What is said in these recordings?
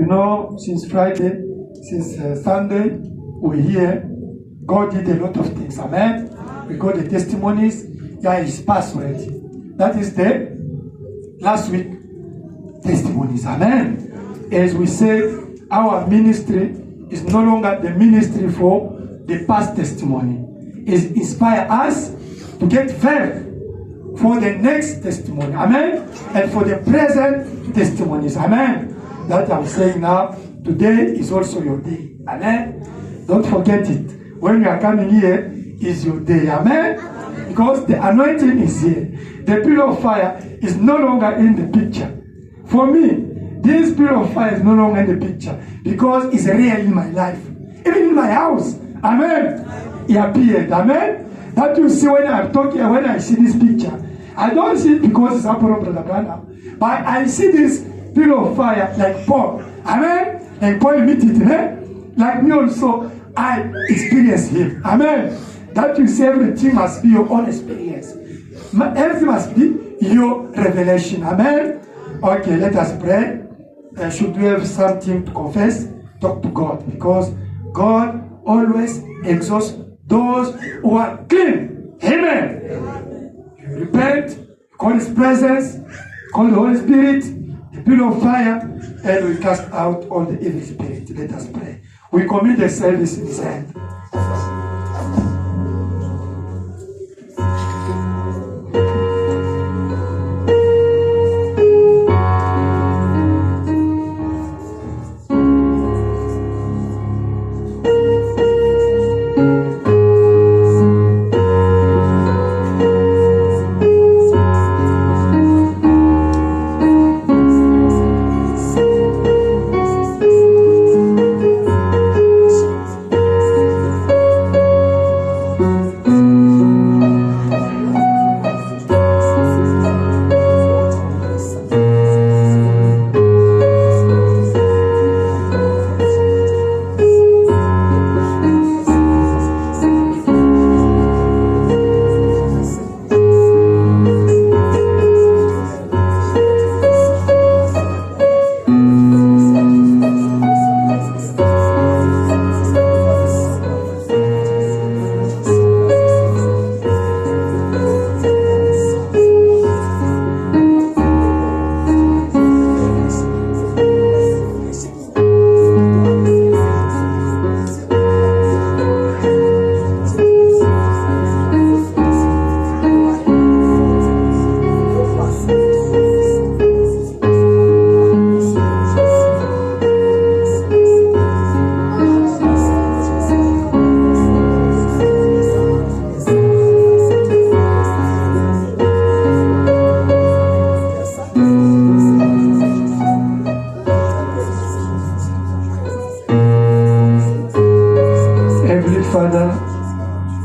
You know, since Friday, since Sunday, we hear God did a lot of things. Amen. We got the testimonies. Yeah, it's past already. That is the last week testimonies. Amen. As we said, our ministry is no longer the ministry for the past testimony. It inspires us to get faith for the next testimony. Amen. And for the present testimonies. Amen. That I'm saying now, today is also your day. Amen. Don't forget it. When you are coming here, is your day. Amen. Because the anointing is here. The pillar of fire is no longer in the picture. For me, this pillar of fire is no longer in the picture because it's real in my life. Even in my house. Amen. He appeared. Amen. That you see when I'm talking, when I see this picture. I don't see it because it's Apostle Brother Branham. But I see this pillar of fire like Paul. Amen. Like Paul meet it. Like me also, I experience him. Amen. That you say everything must be your own experience. Everything must be your revelation. Amen. Okay, let us pray. Should we have something to confess? Talk to God. Because God always exalts those who are clean. Amen. You repent, call His presence, call the Holy Spirit, the pillar of fire, and we cast out all the evil spirit. Let us pray. We commit the service in His hand.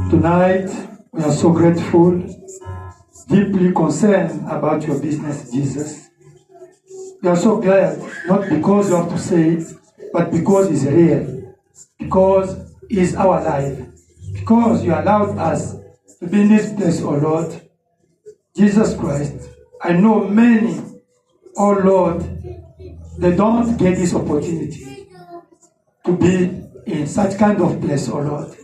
Tonight, we are so grateful, deeply concerned about your business, Jesus. We are so glad, not because you have to say it, but because it's real, because it's our life, because you allowed us to be in this place, oh Lord. Jesus Christ, I know many, oh Lord, they don't get this opportunity to be in such kind of place, oh Lord.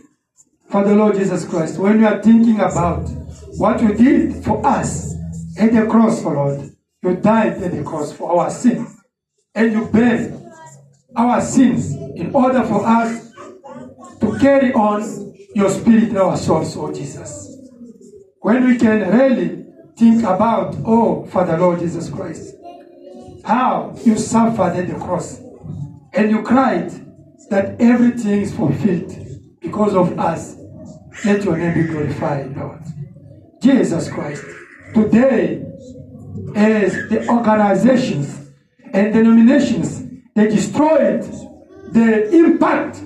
Father, Lord Jesus Christ, when you are thinking about what you did for us at the cross, oh Lord, you died at the cross for our sins, and you buried our sins in order for us to carry on your spirit in our souls, oh Jesus. When we can really think about, oh Father, Lord Jesus Christ, how you suffered at the cross, and you cried that everything is fulfilled because of us. Let your name be glorified, Lord. Jesus Christ, today, as the organizations and denominations, they destroyed the impact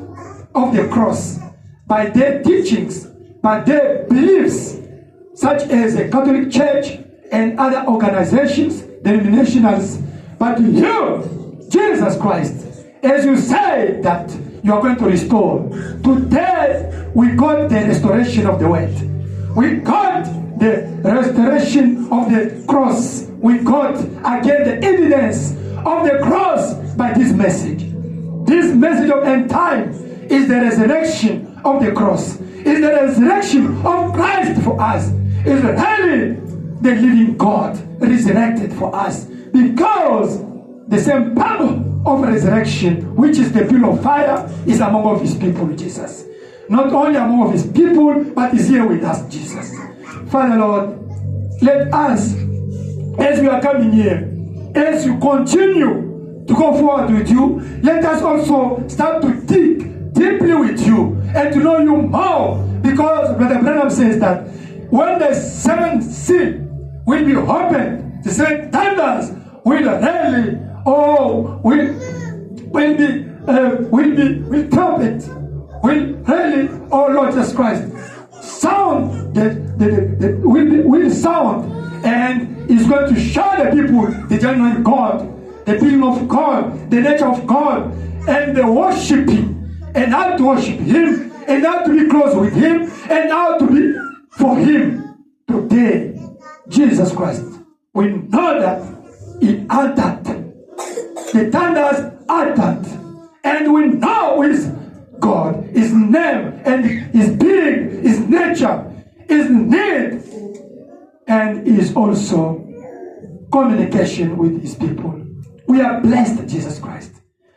of the cross by their teachings, by their beliefs, such as the Catholic Church and other organizations, denominationals. But you, Jesus Christ, as you say that you are going to restore, today we got the restoration of the word. We got the restoration of the cross. We got again the evidence of the cross by this message. This message of end time is the resurrection of the cross. Is the resurrection of Christ for us. Is really the living God resurrected for us. Because the same power of resurrection, which is the pillar of fire, is among his people, Jesus. Not only among his people, but is here with us, Jesus. Father Lord, let us, as we are coming here, as you continue to go forward with you, let us also start to dig deeply with you and to know you more. Because Brother Branham says that when the seventh seal will be opened, the seven thunders will really, will trumpet, will really, oh Lord Jesus Christ, sound, will sound, and is going to show the people the genuine God, the being of God, the nature of God, and the worshiping, and how to worship Him, and how to be close with Him, and how to be for Him. Today, Jesus Christ, we know that He uttered, the thunders uttered, and we know His God, His name, and His being, His nature, His need, and His also communication with His people. We are blessed, Jesus Christ.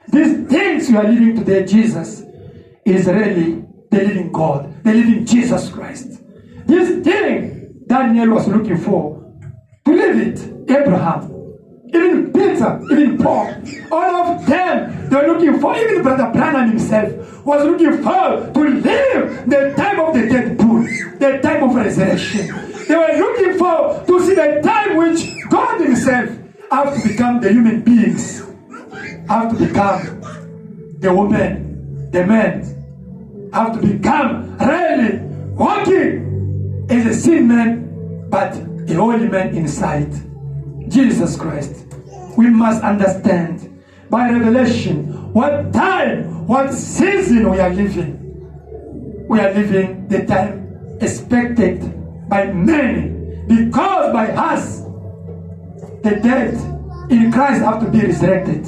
These things you are living today, Jesus, is really the living God, the living Jesus Christ. This thing Daniel was looking for, to live it, Abraham, even Peter, even Paul, all of them, they were looking for, even Brother Branham himself was looking for to live the time of the dead bull, the time of resurrection. They were looking for to see the time which God Himself have to become the human beings, have to become the woman, the man, have to become really walking as a sin man, but a holy man inside. Jesus Christ. We must understand by revelation what time, what season we are living. We are living the time expected by many, because by us the dead in Christ have to be resurrected.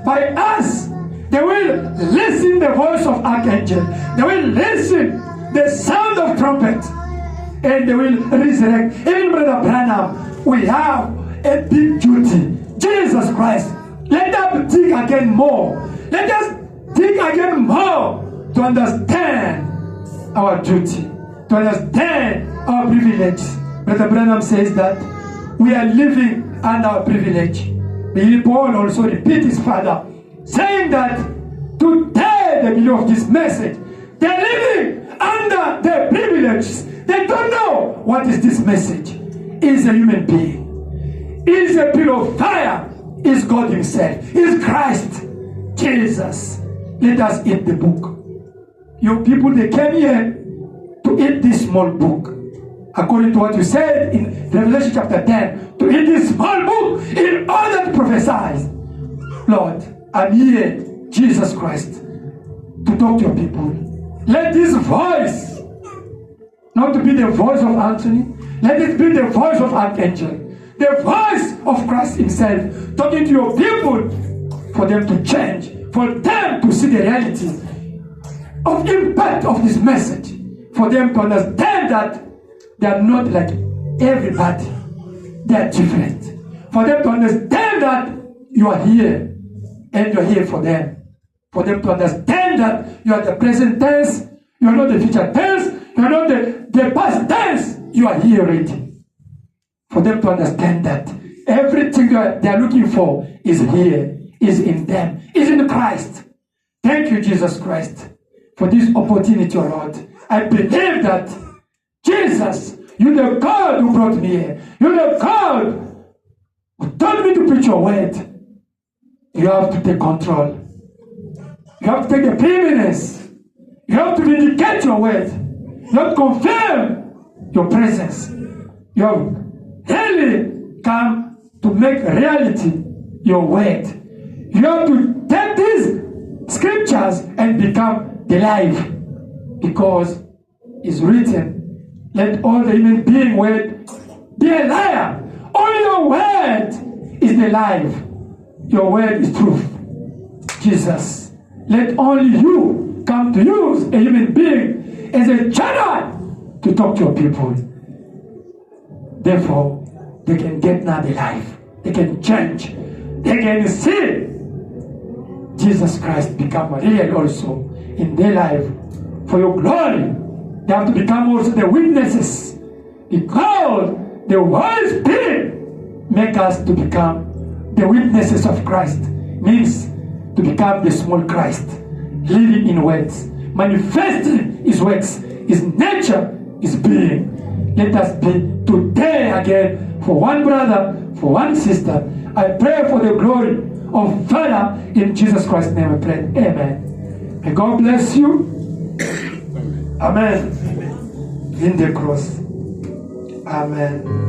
By us, they will listen the voice of archangel, they will listen the sound of trumpet, and they will resurrect. Even Brother Branham, we have a big duty. Jesus Christ, let us dig again more. Let us dig again more to understand our duty, to understand our privilege. Brother Branham says that we are living under our privilege. Billy Paul also repeat his father, saying that today they believe of this message. They're living under their privileges. They don't know what is this message. Is a human being. Is a pillar of fire. Is God Himself. Is Christ. Jesus. Let us eat the book. You people, they came here to eat this small book. According to what you said in Revelation chapter 10, to eat this small book in order to prophesy. Lord, I'm here, Jesus Christ, to talk to your people. Let this voice, not to be the voice of Anthony, let it be the voice of Archangel, the voice of Christ Himself, talking to your people, for them to change, for them to see the reality of impact of this message, for them to understand that they are not like everybody, they are different, for them to understand that you are here, and you are here for them to understand that you are the present tense, you are not the future tense, you are not the past tense, you are here already. For them to understand that everything they are looking for is here, is in them, is in Christ. Thank you, Jesus Christ, for this opportunity, O Lord. I believe that, Jesus, you're the God who brought me here. You're the God who told me to preach your word. You have to take control. You have to take the preeminence. You have to vindicate your word. You have to confirm your presence. You have really come to make reality your word. You have to take these scriptures and become alive, because it's written, let all the human being word be a liar. Only your word is the life. your word is truth. Jesus, let only you come to use a human being as a channel to talk to your people. Therefore, they can get another life. They can change. They can see Jesus Christ become real also in their life for your glory. They have to become also the witnesses, because the Holy Spirit make us to become the witnesses of Christ. Means to become the small Christ, living in words, manifesting His works, His nature, His being. Let us be today again for one brother, for one sister. I pray for the glory of Father in Jesus Christ's name. I pray. Amen. May God bless you. Amen. In the cross. Amen.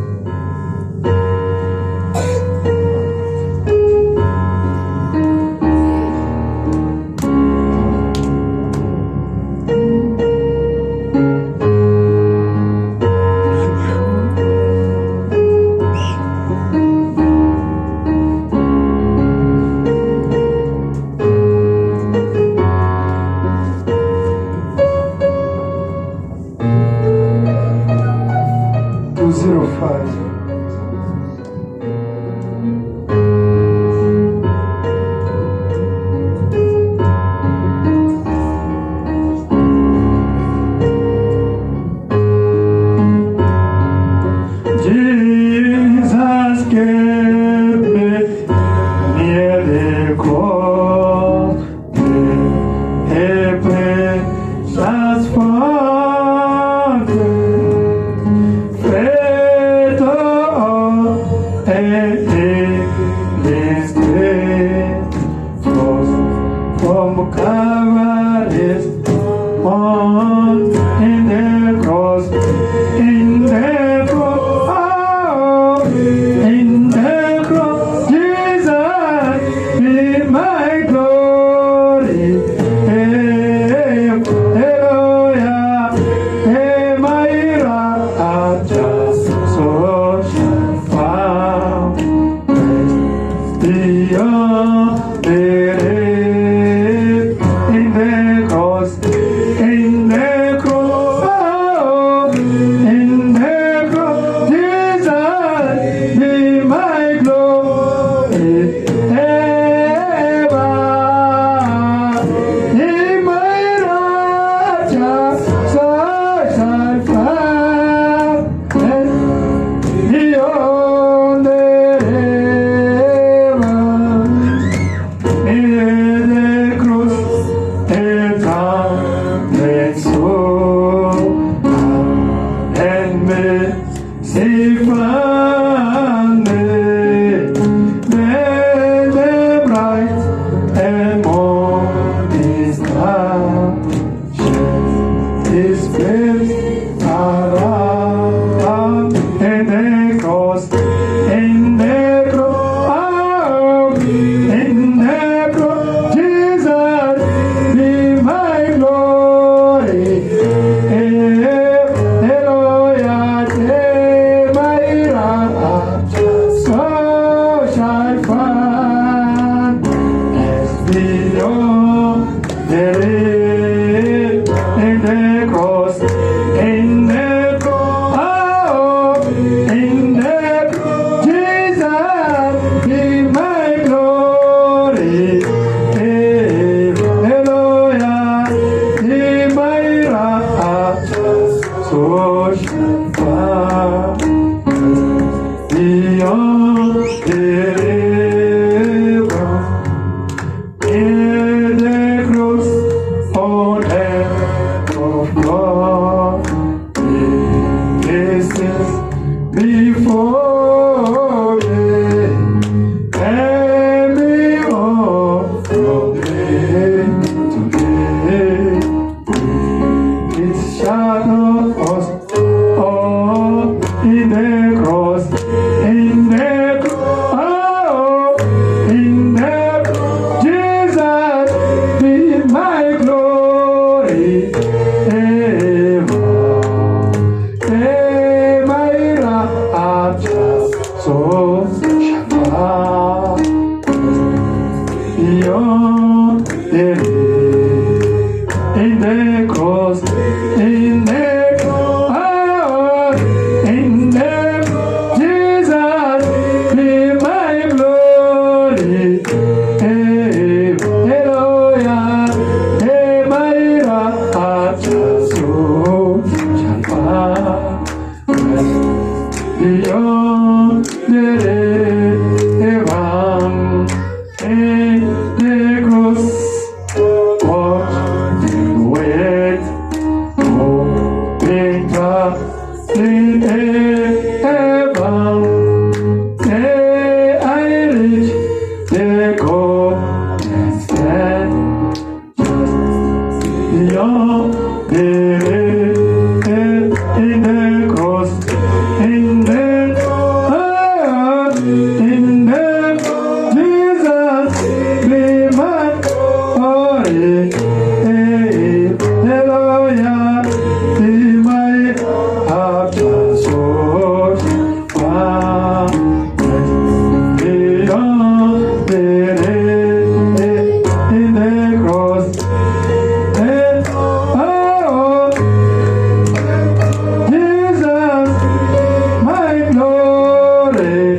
beyond in the cross, in the Jesus, be my glory. Hallelujah, be my after source. Beyond in the cross. Jesus, my glory,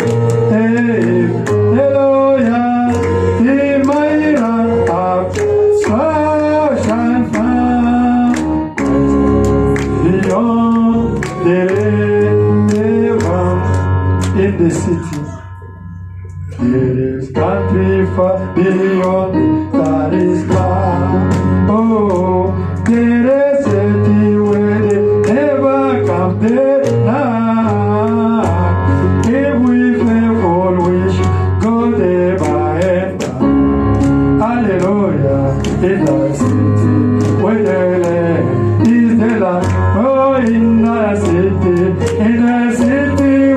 hallelujah, in my heart, such and far, beyond the river, in the city. There is country far beyond that is far. Oh, there is a city where they never come there night. If we faithful, we should go there by and by. Hallelujah, in the city where the land is the land. Oh, in the city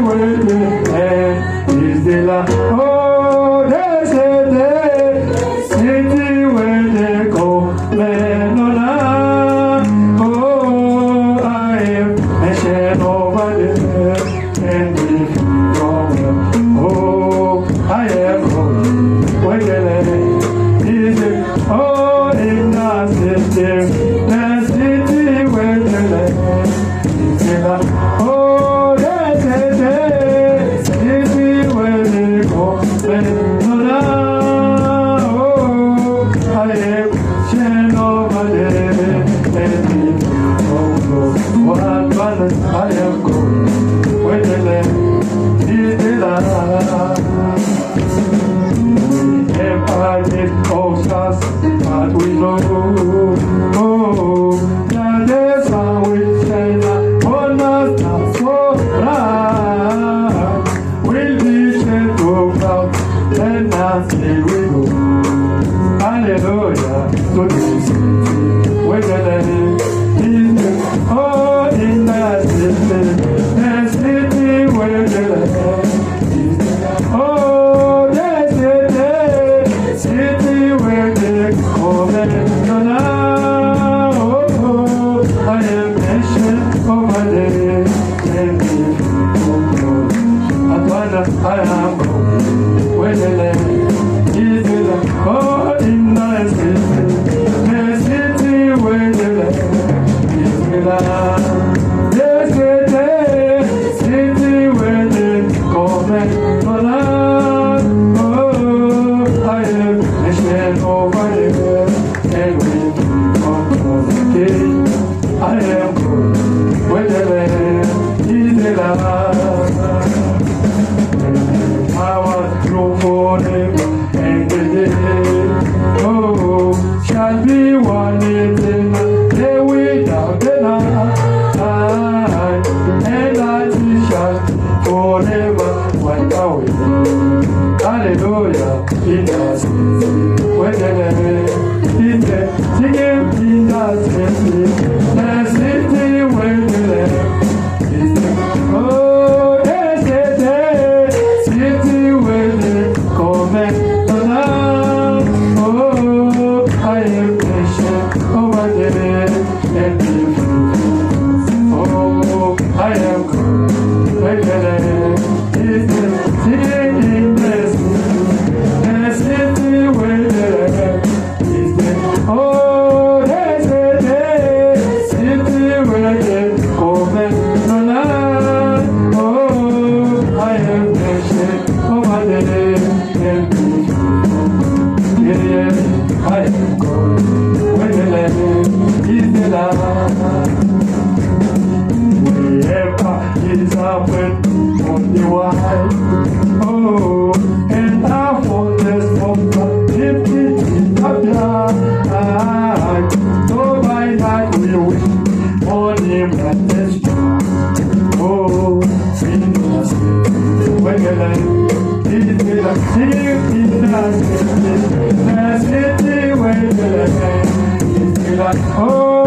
where the land is the land. Oh, there's a city where they go, man on land. Oh, I am mentioned over there, and if from oh, I am going where the land is the oh, in the city where the land is the land. Oh, there's a city where they go, man on land. Oh, I am sent over there, and if one balance I am going where the land is the land. We have had it all stars, but we know that there's how we say that one us not so right. We'll be sent to proud, and now still we go. Hallelujah, to this city where the land is the oh, in that city where the land is the oh, there's a city where they come and oh, I am mentioned over there, and if I am going where the land is the land. Oh, in the city where the land is the land. There's a city where they come and oh, I am mentioned over there, and with I am good where the land is the land. Power through forever and the day. Oh, shall be one day without the night, and I shall forever wipe away. Hallelujah, in the city where the land is the singing in the city where the land is the oh, there's a city where they come and oh, I am patient over there, and if oh, I am good where the land is the city in the city where the land is the oh, there's a city where they come and oh, I am patient over there, and I am good where the land is the land. Wherever is happened on the wide, oh, and I want this from the empty up so by night we wish on him and this oh, in the city where the land is the city in the city where the land is the oh.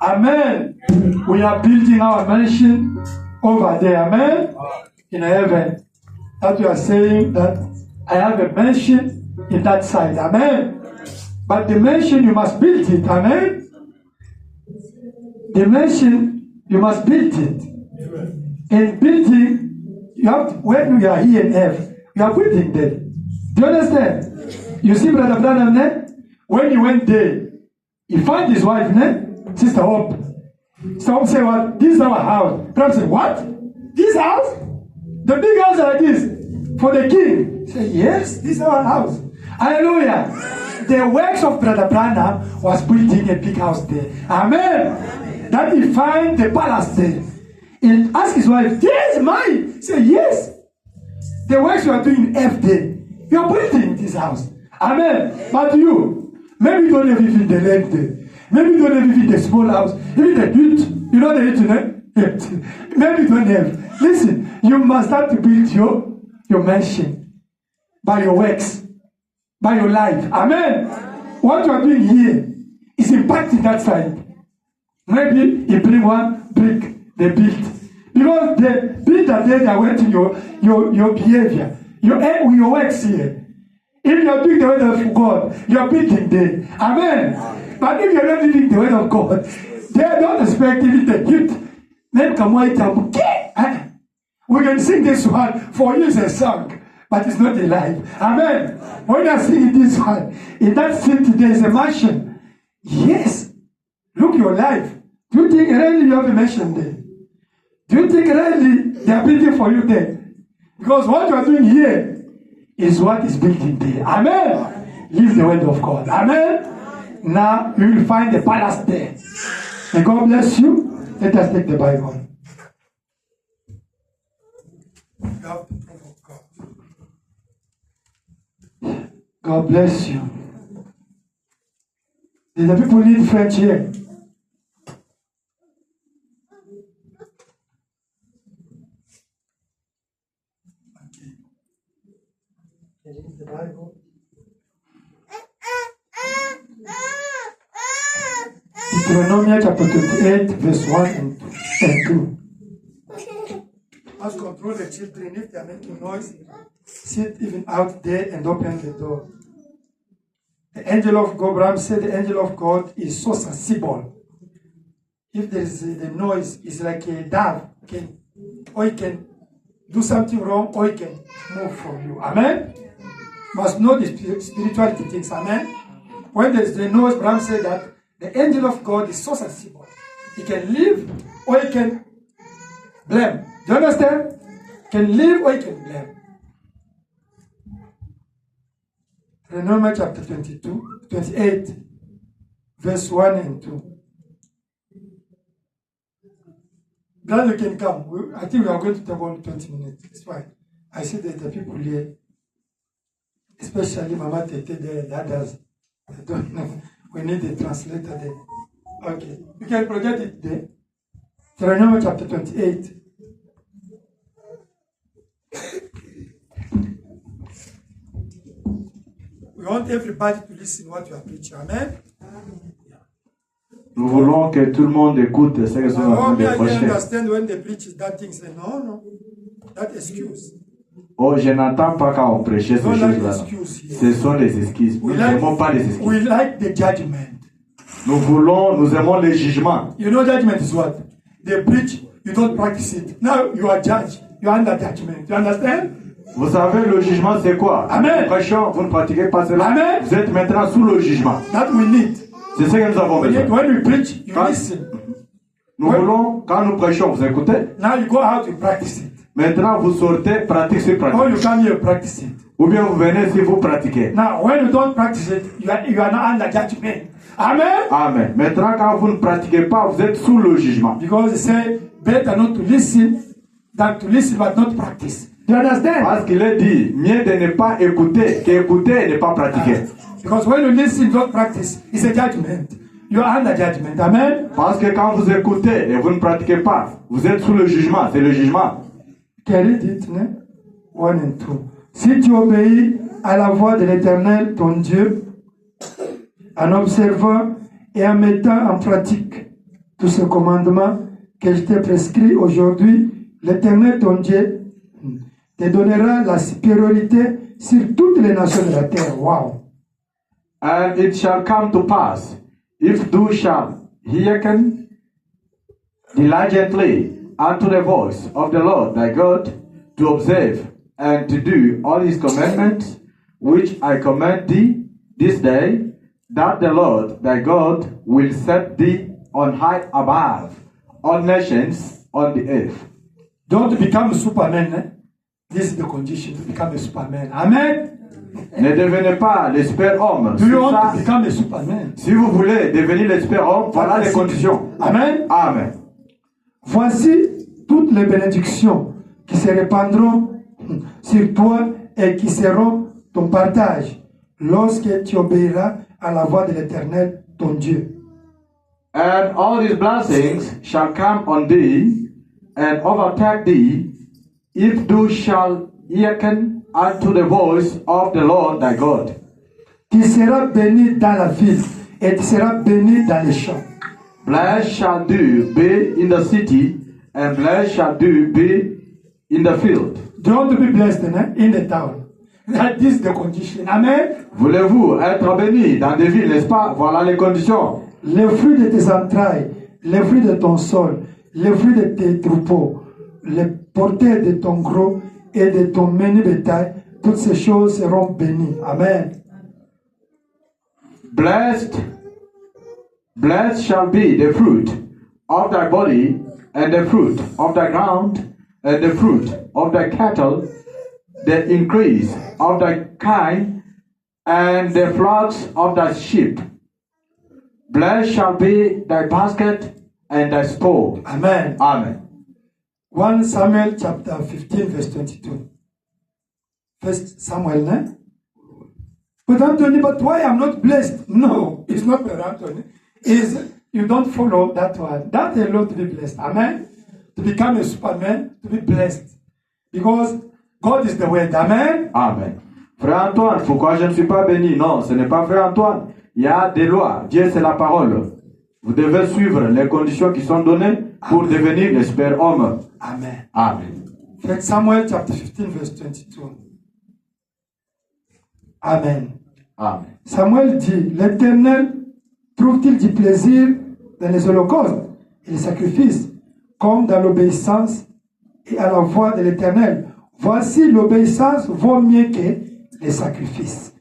Amen. We are building our mansion over there. Amen. In heaven. That we are saying that I have a mansion in that side. Amen. But the mansion, you must build it. Amen. The mansion, you must build it. In building, you have to, when we are here in earth, you are building there. Do you understand? You see Brother Branham there? When he went there, he found his wife, Sister Hope. Sister Hope said, "What? This is our house." Branham said, "What? This house? The big house like this for the king?" He said, "Yes, this is our house." Hallelujah. The works of Brother Branham was building a big house there. Amen. That he find the palace there. He asked his wife, "This is mine." He said, "Yes." The works you are doing in F day, you are building this house. Amen. But you, maybe you don't live in the land there. Maybe you don't live in the small house. Even the hut, you know the hut, maybe you don't have. Listen, you must start to build your mansion by your works, by your life. Amen. What you are doing here is impacting that side. Maybe you bring one brick, they build. Because the builder there, they are waiting your behavior, your works here. If you are doing the word of God, you are building there. Amen. But if you are not living the word of God, they don't expect even the gift. Then come wait and we can sing this one for you as a song, but it's not alive. Amen. When I sing this one, in that city there is a mansion. Yes. Look your life. Do you think really you have a mansion there? Do you think really they are building for you there? Because what you are doing here is what is building there. Amen. Live the word of God. Amen. Now you will find the palace there. May God bless you. Let us take the Bible. God bless you. Did the people need French here? The Bible. Deuteronomy chapter 28, verse 1 and 2. Must control the children if they are making noise. Sit even out there and open the door. The angel of God, Abraham said the angel of God is so sensible. If there is the noise, it's like a dove. Or he can do something wrong, or he can move from you. Amen? Must know the spirituality things. Amen? When there is the noise, Abraham said that the angel of God is so sensible. He can live or he can blame. Do you understand? Can live or he can blame. Deuteronomy chapter 28, verse 1 and 2. Glad you can come. I think we are going to take on 20 minutes. It's fine. I see that the people here, especially Mama Tete there and others, I don't know. We need a translator there. Okay. You can project it there. Deuteronomy chapter 28. We want everybody to listen what you are preaching. Amen. Nous voulons que tout le monde écoute ce que nous sommes en train de prêcher. Understand when they preach that thing, say no, that excuse. Oh, je n'entends pas quand on prêchait ces choses-là. Ce sont des excuses. Nous n'aimons pas les excuses. We like the judgment. Nous aimons le jugement. You know judgment is what? They preach, you don't practice it. Now you are judged. You are under judgment. You understand? Vous savez, le jugement c'est quoi? Amen. Prêchons, vous ne pratiquez pas cela. Amen. Vous êtes maintenant sous le jugement. That we need. C'est ce que nous avons besoin. When we preach, you listen. Nous voulons, quand nous prêchons, vous écoutez. Now you go out to practice it. Maintenant, vous sortez, pratiquez, Or you come here practice it. Ou bien vous venez si vous pratiquez. Now, when you don't practice it, you are not under judgment. Amen. Amen. Maintenant, quand vous ne pratiquez pas, vous êtes sous le jugement. Because they say, better not to listen than to listen but not practice. Do you understand? Parce qu'il est dit, mieux de ne pas écouter qu'écouter et ne pas pratiquer. Because when you listen, don't practice, it's a judgment. You are under judgment. Amen. Parce que quand vous écoutez et vous ne pratiquez pas, vous êtes sous le jugement. C'est le jugement. Quel est dit, 1 and 2. Si tu obéis à la voix de l'Éternel, ton Dieu, en observant et en mettant en pratique tous ces commandements que je t'ai prescrits aujourd'hui, l'Éternel, ton Dieu, te donnera la supériorité sur toutes les nations de la terre. Wow. And it shall come to pass, if thou shalt hearken diligently unto the voice of the Lord thy God, to observe and to do all his commandments, which I command thee this day, that the Lord thy God will set thee on high above all nations on the earth. Don't become a Superman. Eh? This is the condition to become a Superman. Amen. Ne devenez pas le super-homme. Do you want to become a Superman? Si vous voulez devenir le super-homme, voilà les conditions. Amen. Amen. Voici toutes les bénédictions qui se répandront sur toi et qui seront ton partage lorsque tu obéiras à la voix de l'Éternel, ton Dieu. And all these blessings shall come on thee and overtake thee, if thou shalt hearken unto the voice of the Lord thy God. Tu seras béni dans la ville et tu seras béni dans les champs. Blessed shall thou be in the city, and blessed shall thou be in the field. Do you want to be blessed in the town? That is the condition. Amen. Voulez-vous être béni dans des villes, n'est-ce pas? Voilà les conditions. Les fruits de tes entrailles, les fruits de ton sol, les fruits de tes troupeaux, les porteurs de ton gros et de ton menu bétail, toutes ces choses seront bénies. Amen. Blessed shall be the fruit of thy body, and the fruit of thy ground, and the fruit of thy cattle, the increase of thy kine, and the flocks of thy sheep. Blessed shall be thy basket and thy store. Amen. Amen. 1 Samuel chapter 15 verse 22. First Samuel, ne? But Anthony, but why I'm not blessed? No, it's not for Anthony. It's you don't follow that one. That alone to be blessed. Amen. To become a Superman, to be blessed. Because God is the word. Amen. Amen. Frère Antoine, pourquoi je ne suis pas béni? Non, ce n'est pas Frère Antoine. Il y a des lois. Dieu, c'est la parole. Vous devez suivre les conditions qui sont données pour devenir le super-homme. Amen. Amen. 1 Samuel chapter 15 verse 22. Amen. Amen. Samuel dit, l'Éternel trouve-t-il du plaisir dans les holocaustes et les sacrifices, comme dans l'obéissance et à la voix de l'Éternel? Voici, l'obéissance vaut mieux que les sacrifices,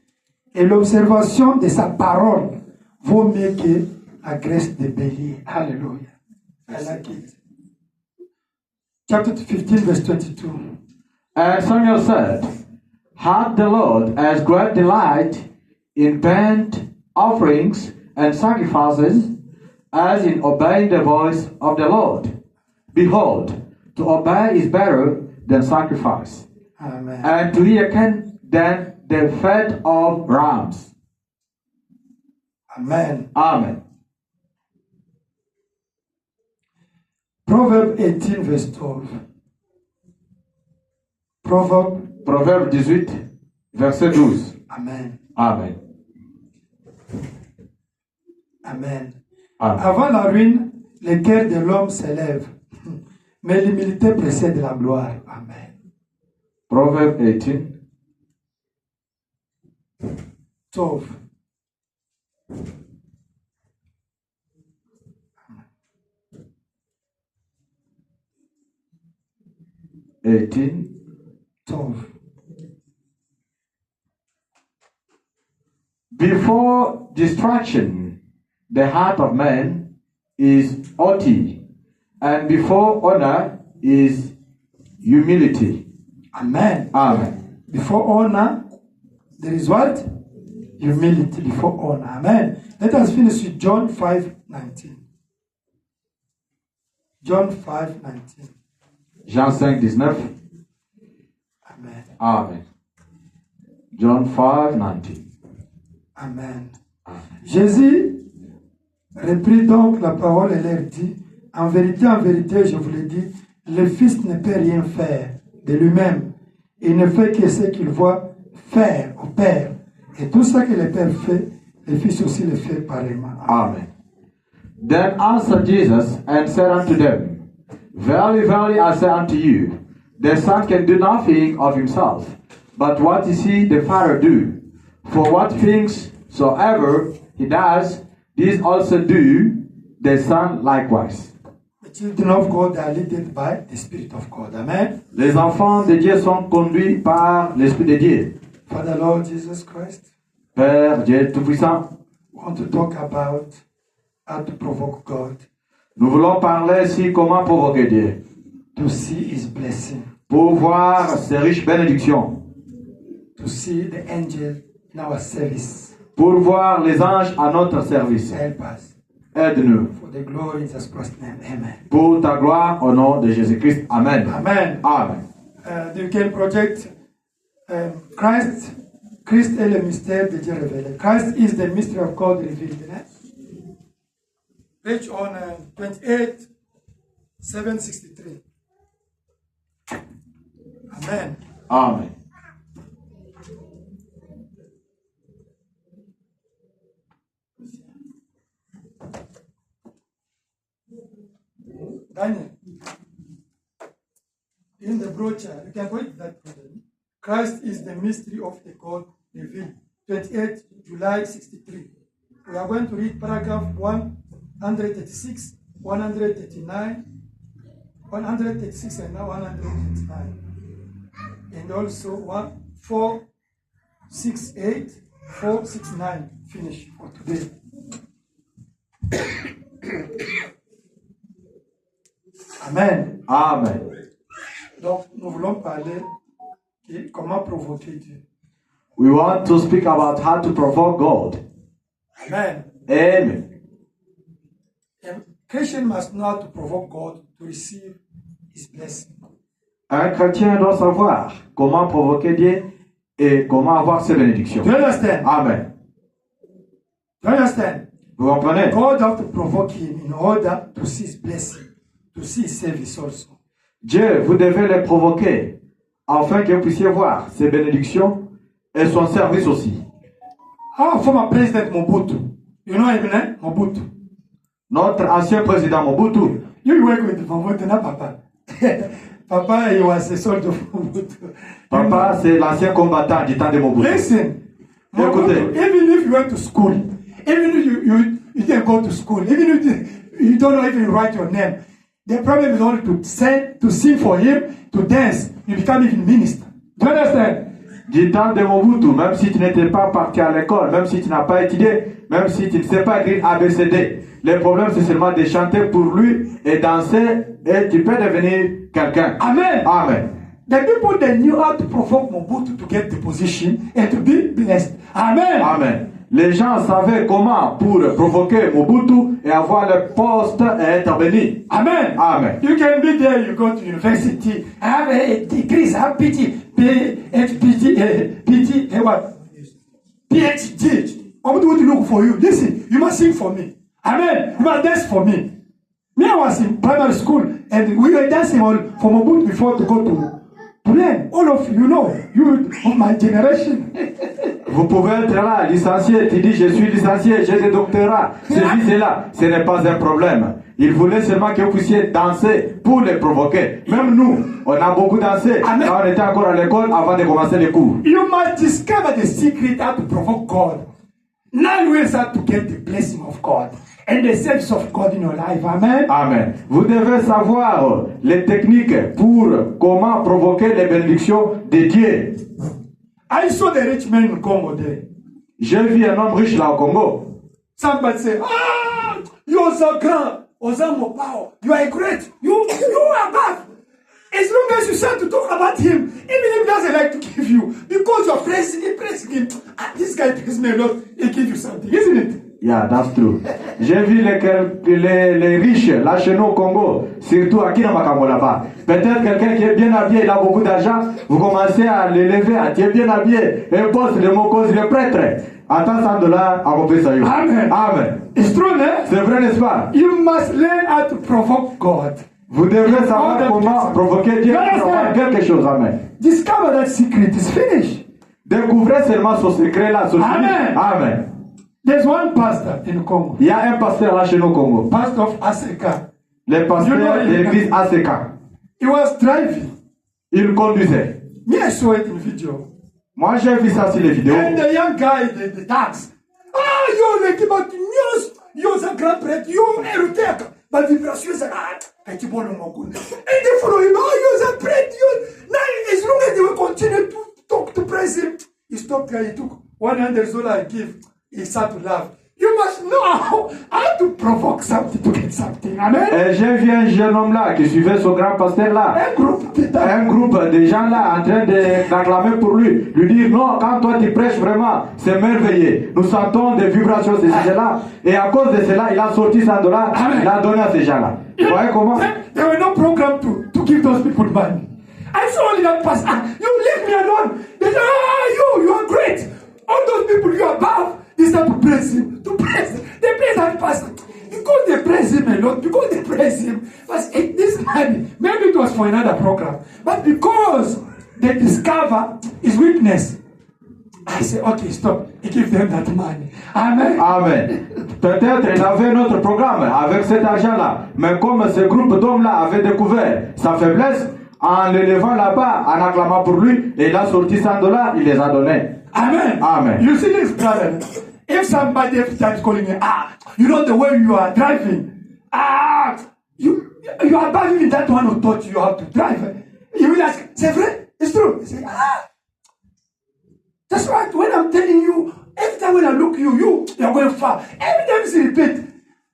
et l'observation de sa parole vaut mieux que la graisse des béliers. Hallelujah. I like it. Chapter 15, verse 22. And Samuel said, Hath the Lord as great delight in burnt offerings and sacrifices as in obeying the voice of the Lord? Behold, to obey is better than sacrifice, Amen. and to hearken than the fat of rams. Amen. Amen. Proverbe 18, verse 12. Proverbe 18, verset 12. Amen. Amen. Amen. Amen. Avant la ruine, le cœur de l'homme s'élève, mais l'humilité précède la gloire. Amen. Proverbe 18, 12. 18. 12. Before distraction, the heart of man is haughty, and before honor is humility. Amen. Amen. Before honor, there is what? Humility before honor. Amen. Let us finish with John 5:19. John 5:19. Jean 5, 19. Amen. Amen. John 5, 19. Amen. Amen. Jésus reprit donc la parole et leur dit, en vérité, je vous le dis, le Fils ne peut rien faire de lui-même. Il ne fait que ce qu'il voit faire au Père. Et tout ce que le Père fait, le Fils aussi le fait pareillement. Amen. Then answered Jesus and said unto them, Verily, verily, I say unto you, the Son can do nothing of himself, but what he see the Father do. For what things soever he does, these also do the Son likewise. The children of God are led by the Spirit of God. Amen. Les enfants de Dieu sont conduits par l'Esprit de Dieu. Father Lord Jesus Christ, Père Dieu Tout-Puissant, we want to talk about how to provoke God, nous voulons parler ici comment provoquer Dieu, to see His blessing, pour voir ses riches bénédictions, to see the angel in our service. pour voir les anges à notre service. Help us. Aide-nous. For the glory in Jesus Christ's name. Amen. Pour ta gloire au nom de Jésus-Christ. Amen. Amen. Amen. The Weekend Project, Christ est le mystère de Dieu révélé. Christ is the mystery of God revealed. Page on 28, 763. Amen. Amen. Daniel, in the brochure, you can read that. Christ is the mystery of the God revealed. 28 July 63. We are going to read paragraph 136, 139, 136 and now 139. And also 468, 469. Finish for today. Amen. Amen. Donc, nous voulons parler de comment provoquer Dieu. We want to speak about how to provoke God. Amen. Amen. A Christian must know how to provoke God to receive His blessing. Un chrétien doit savoir comment provoquer Dieu et comment avoir ses bénédictions. Do you understand? Amen. Do you understand? Vous comprenez? God has to provoke Him in order to see His blessing, to see His service also. Dieu, vous devez le provoquer afin que vous puissiez voir ses bénédictions et son service aussi. Our former president Mobutu, you know him, eh? Mobutu. Notre ancien président Mobutu, You work with Mobutu, not Papa. Papa, he was a soldier of Mobutu. papa, c'est l'ancien combattant du temps de Mobutu. Listen, Mobutu, Écoutez. even if you went to school, even if you didn't go to school, even if you don't know even write your name, the problem is only to sing for him, to dance, you become even minister. Do you understand? Du temps de Mobutu, même si tu n'étais pas parti à l'école, même si tu n'as pas étudié, même si tu ne sais pas écrire ABCD, le problème c'est seulement de chanter pour lui et danser et tu peux devenir quelqu'un. Amen. Amen. The people that knew how to provoke Mobutu to get the position and to be blessed. Amen. Amen. les gens savaient comment pour provoquer Mobutu et avoir le poste et être béni. Amen. Amen. You can be there, you go to university, have a degree, have PhD. I'm going to look for you. Listen, you must sing for me. Amen. You must dance for me. Me, I was in primary school and we were dancing for Mobutu before to go to learn. All of you know, you of my generation. Vous pouvez être là, licencié, tu dis je suis licencié, j'ai des doctorats, ceci, cela. Ce n'est pas un problème. Il voulait seulement que vous puissiez danser pour les provoquer. Même nous, on a beaucoup dansé quand on était encore à l'école avant de commencer les cours. You must discover the secret how to provoke God. Now you will start to get the blessing of God and the service of God in your life. Amen. Amen. Vous devez savoir les techniques pour comment provoquer les bénédictions de Dieu. I saw the rich man in Congo there. J'ai vu un homme riche là au Congo. Somebody say, you're so grand. Ozamo power. You are great. You are bad. As long as you start to talk about him, even if he doesn't like to give you, because you're praising him. This guy prays me a lot, he gives you something, isn't it? Yeah, that's true. J'ai vu les riches là chez nous au Congo, surtout à Kinamakambo là-bas. Peut-être quelqu'un qui est bien habillé, il a beaucoup d'argent, vous commencez à l'élever, tu es bien habillé, et poste de mon cause, le prêtre. Attends $100 à couper ça. Amen. Amen. It's true, eh? C'est vrai, n'est-ce pas? You must learn how to provoke God. Vous devez savoir comment provoquer Dieu pour avoir quelque chose. Amen. Discover that secret is finished. Découvrez seulement ce secret-là. Amen. Amen. There's one pastor in Congo. Il y a un pasteur là chez nous au Congo. Pastor of Aseka. Le pasteur de l'église Aseka. He was driving. Il conduisait. Me, I saw it in video. Moi, j'ai vu ça sur les vidéos. And the young guy, the tax. Yo, le kibat news. Yo, c'est grand prêtre. Yo, eroteka. Ma vibration, c'est petit bon le mokun. And they follow him. Yo, c'est prêtre. Yo. Now, as long as they will continue to talk to praise him, he stopped there. He took $100 I give. He started to laugh. You must know how to provoke something to get something. Amen. Et j'ai vu un jeune homme là qui suivait ce grand pasteur là. Un groupe de gens là en train d'acclamer pour lui. Lui dire non, quand toi tu prêches vraiment, c'est merveilleux. Nous sentons des vibrations de ces gens-là. Et à cause de cela, il a sorti $100. Il a donné à ces gens-là. Vous voyez comment? There were no program to give those people money. I saw only that pastor. You leave me alone. They say, you are great. All those people you are above. They start to praise him, They praise that pastor. Because they praise him a lot, because they praise him. But this money, maybe it was for another program. But because they discover his weakness, I say, okay, stop. He give them that money. Amen. Amen. Peut-être il avait un autre programme avec cet argent-là. Mais comme ce groupe d'hommes-là avait découvert sa faiblesse, en le levant là-bas, en acclamant pour lui, et il a sorti $100, il les a donnés. Amen. Amen. You see this, brother? If somebody every time is calling you, you know the way you are driving, you are bad even that one who taught you how to drive. You will ask, c'est vrai? It's true. You say, that's right. When I'm telling you, every time when I look you are going far. Every time you repeat.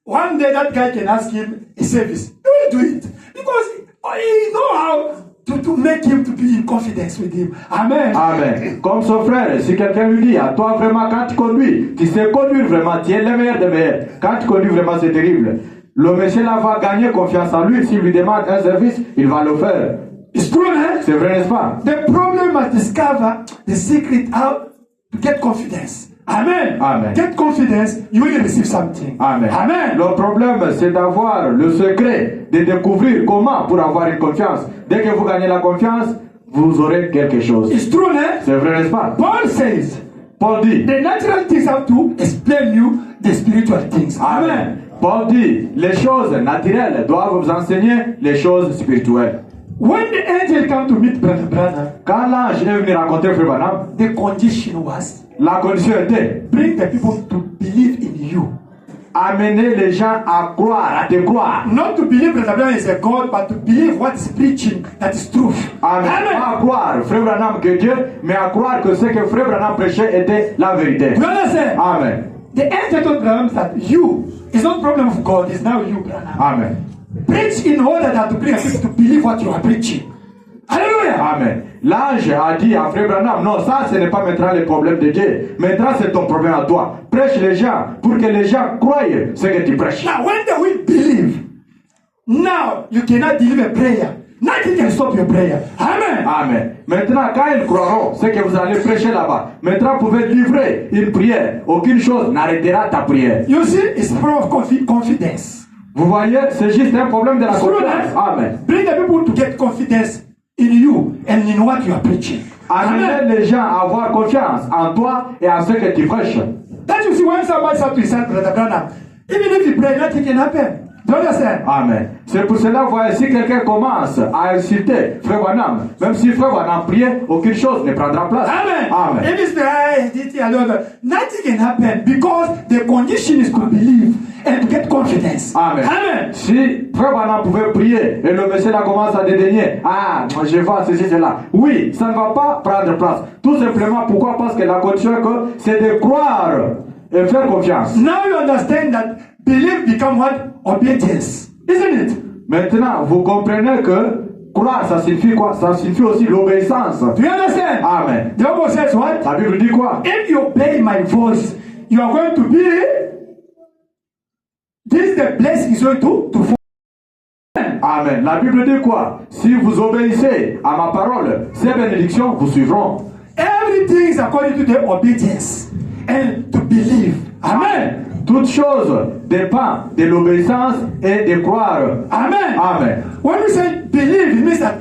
One day that guy can ask him a service. He will do it. Because he know how to make him to be in confidence with him. Amen. Amen. Comme son frère, si quelqu'un lui dit, à toi vraiment, quand tu conduis, tu sais conduire vraiment, tu es le meilleur des meilleurs. Quand tu conduis vraiment, c'est terrible. Le monsieur là va gagner confiance en lui. S'il lui demande un service, il va le faire. It's true, eh? C'est vrai, n'est-ce pas? The problem must discover the secret how to get confidence. Amen. Amen. Get confidence, you will receive something. Amen. Amen. Le problème, c'est d'avoir le secret, de découvrir comment pour avoir une confiance. Dès que vous gagnez la confiance, vous aurez quelque chose. It's true, eh? C'est vrai, n'est-ce pas? Paul says, Paul dit, the natural things have to explain you the spiritual things. Amen. Paul dit, les choses naturelles doivent vous enseigner les choses spirituelles. When the angel came to meet brother, quand l'ange est venu rencontrer Frère Branham, the condition was, la condition était, bring the people to believe in you. Amener les gens à croire, à te croire. Not to believe Brother Branham is a God, but to believe what is preaching, that is truth. Amen. Pas à croire Frère Branham que Dieu, mais à croire que ce que Frère Branham prêchait était la vérité. You understand? Amen. The angel told Branham that you, it's not problem of God, it's now you, Branham. Amen. Preach in order that to bring people to believe what you are preaching. Alléluia. Amen. L'ange a dit à Frère Branham, non, ça ce n'est pas maintenant le problème de Dieu. Maintenant c'est ton problème à toi. Prêche les gens pour que les gens croient ce que tu prêches. Now, when they will believe, now you cannot deliver prayer. Nothing can stop your prayer. Amen. Amen. Maintenant, quand ils croiront ce que vous allez prêcher là-bas, maintenant vous pouvez livrer une prière. Aucune chose n'arrêtera ta prière. You see, it's problem of confidence. Vous voyez, c'est juste un problème de la confiance. Amen. Bring the people to get confidence in you and in what you are preaching. Amenez les gens à avoir confiance en toi et en ce que tu prêches. That you see, when somebody says to his son, Brother Branham, even if you pray, nothing can happen. Do you understand? Amen. C'est pour cela, vous voyez, si quelqu'un commence à insulter Frère Branham, même si Frère Branham prie, aucune chose ne prendra place. Amen. Amen. If it's nothing can happen because the condition is to believe and to get confidence. Amen. Amen. Si Frère Branham pouvait prier et le monsieur là commence à dédaigner, ah, moi je vois ceci, cela. Oui, ça ne va pas prendre place. Tout simplement, pourquoi? Parce que la condition est que c'est de croire et faire confiance. Now you understand that belief become what? Obedience. Isn't it? Maintenant, vous comprenez que croire, ça signifie quoi? Ça signifie aussi l'obéissance. Do you understand? Amen. The Bible says what? La Bible dit quoi? If you obey my voice, you are going to be. This is the blessing is going to fall. Amen. La Bible dit quoi? Si vous obéissez à ma parole, ces bénédictions vous suivront. Everything is according to the obedience and to believe. Amen. Toute chose dépend de l'obéissance et de croire. Amen. Amen. When we say believe, it means that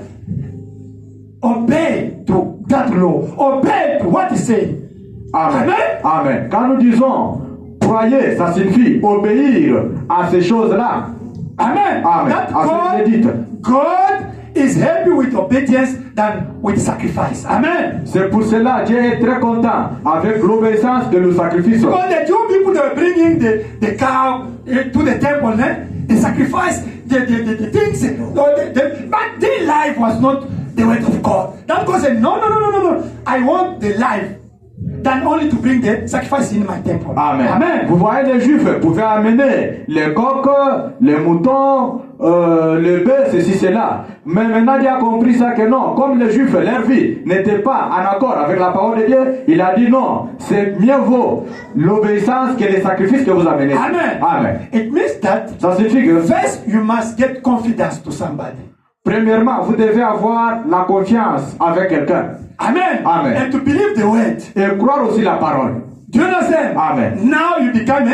obey to that law. Obey to what he said. Amen. Amen. Amen. Quand nous disons croyez, ça signifie obéir à ces choses-là. Amen. Amen. That À ce qui est dit. God is happy with obedience than with sacrifice. Amen. C'est pour cela Dieu est très content avec l'obéissance de le sacrifice. Because the Jew people, they were bringing the cow to the temple, they sacrifice the things, but their life was not the word of God. That God said, no. I want the life than only to bring the sacrifice in my temple. Amen. Amen. Vous voyez, les Juifs pouvaient amener les coqs, les moutons, les bœufs, ceci, cela. Mais maintenant, Dieu a compris ça que non. Comme les Juifs, leur vie n'était pas en accord avec la parole de Dieu, il a dit non. C'est mieux vaut l'obéissance que les sacrifices que vous amenez. Amen. Amen. It means that Ça signifie que first you must get confidence to somebody. premièrement, vous devez avoir la confiance avec quelqu'un. Amen. Amen. And to believe the word. Et croire aussi la parole. Do you understand? Amen. Now you become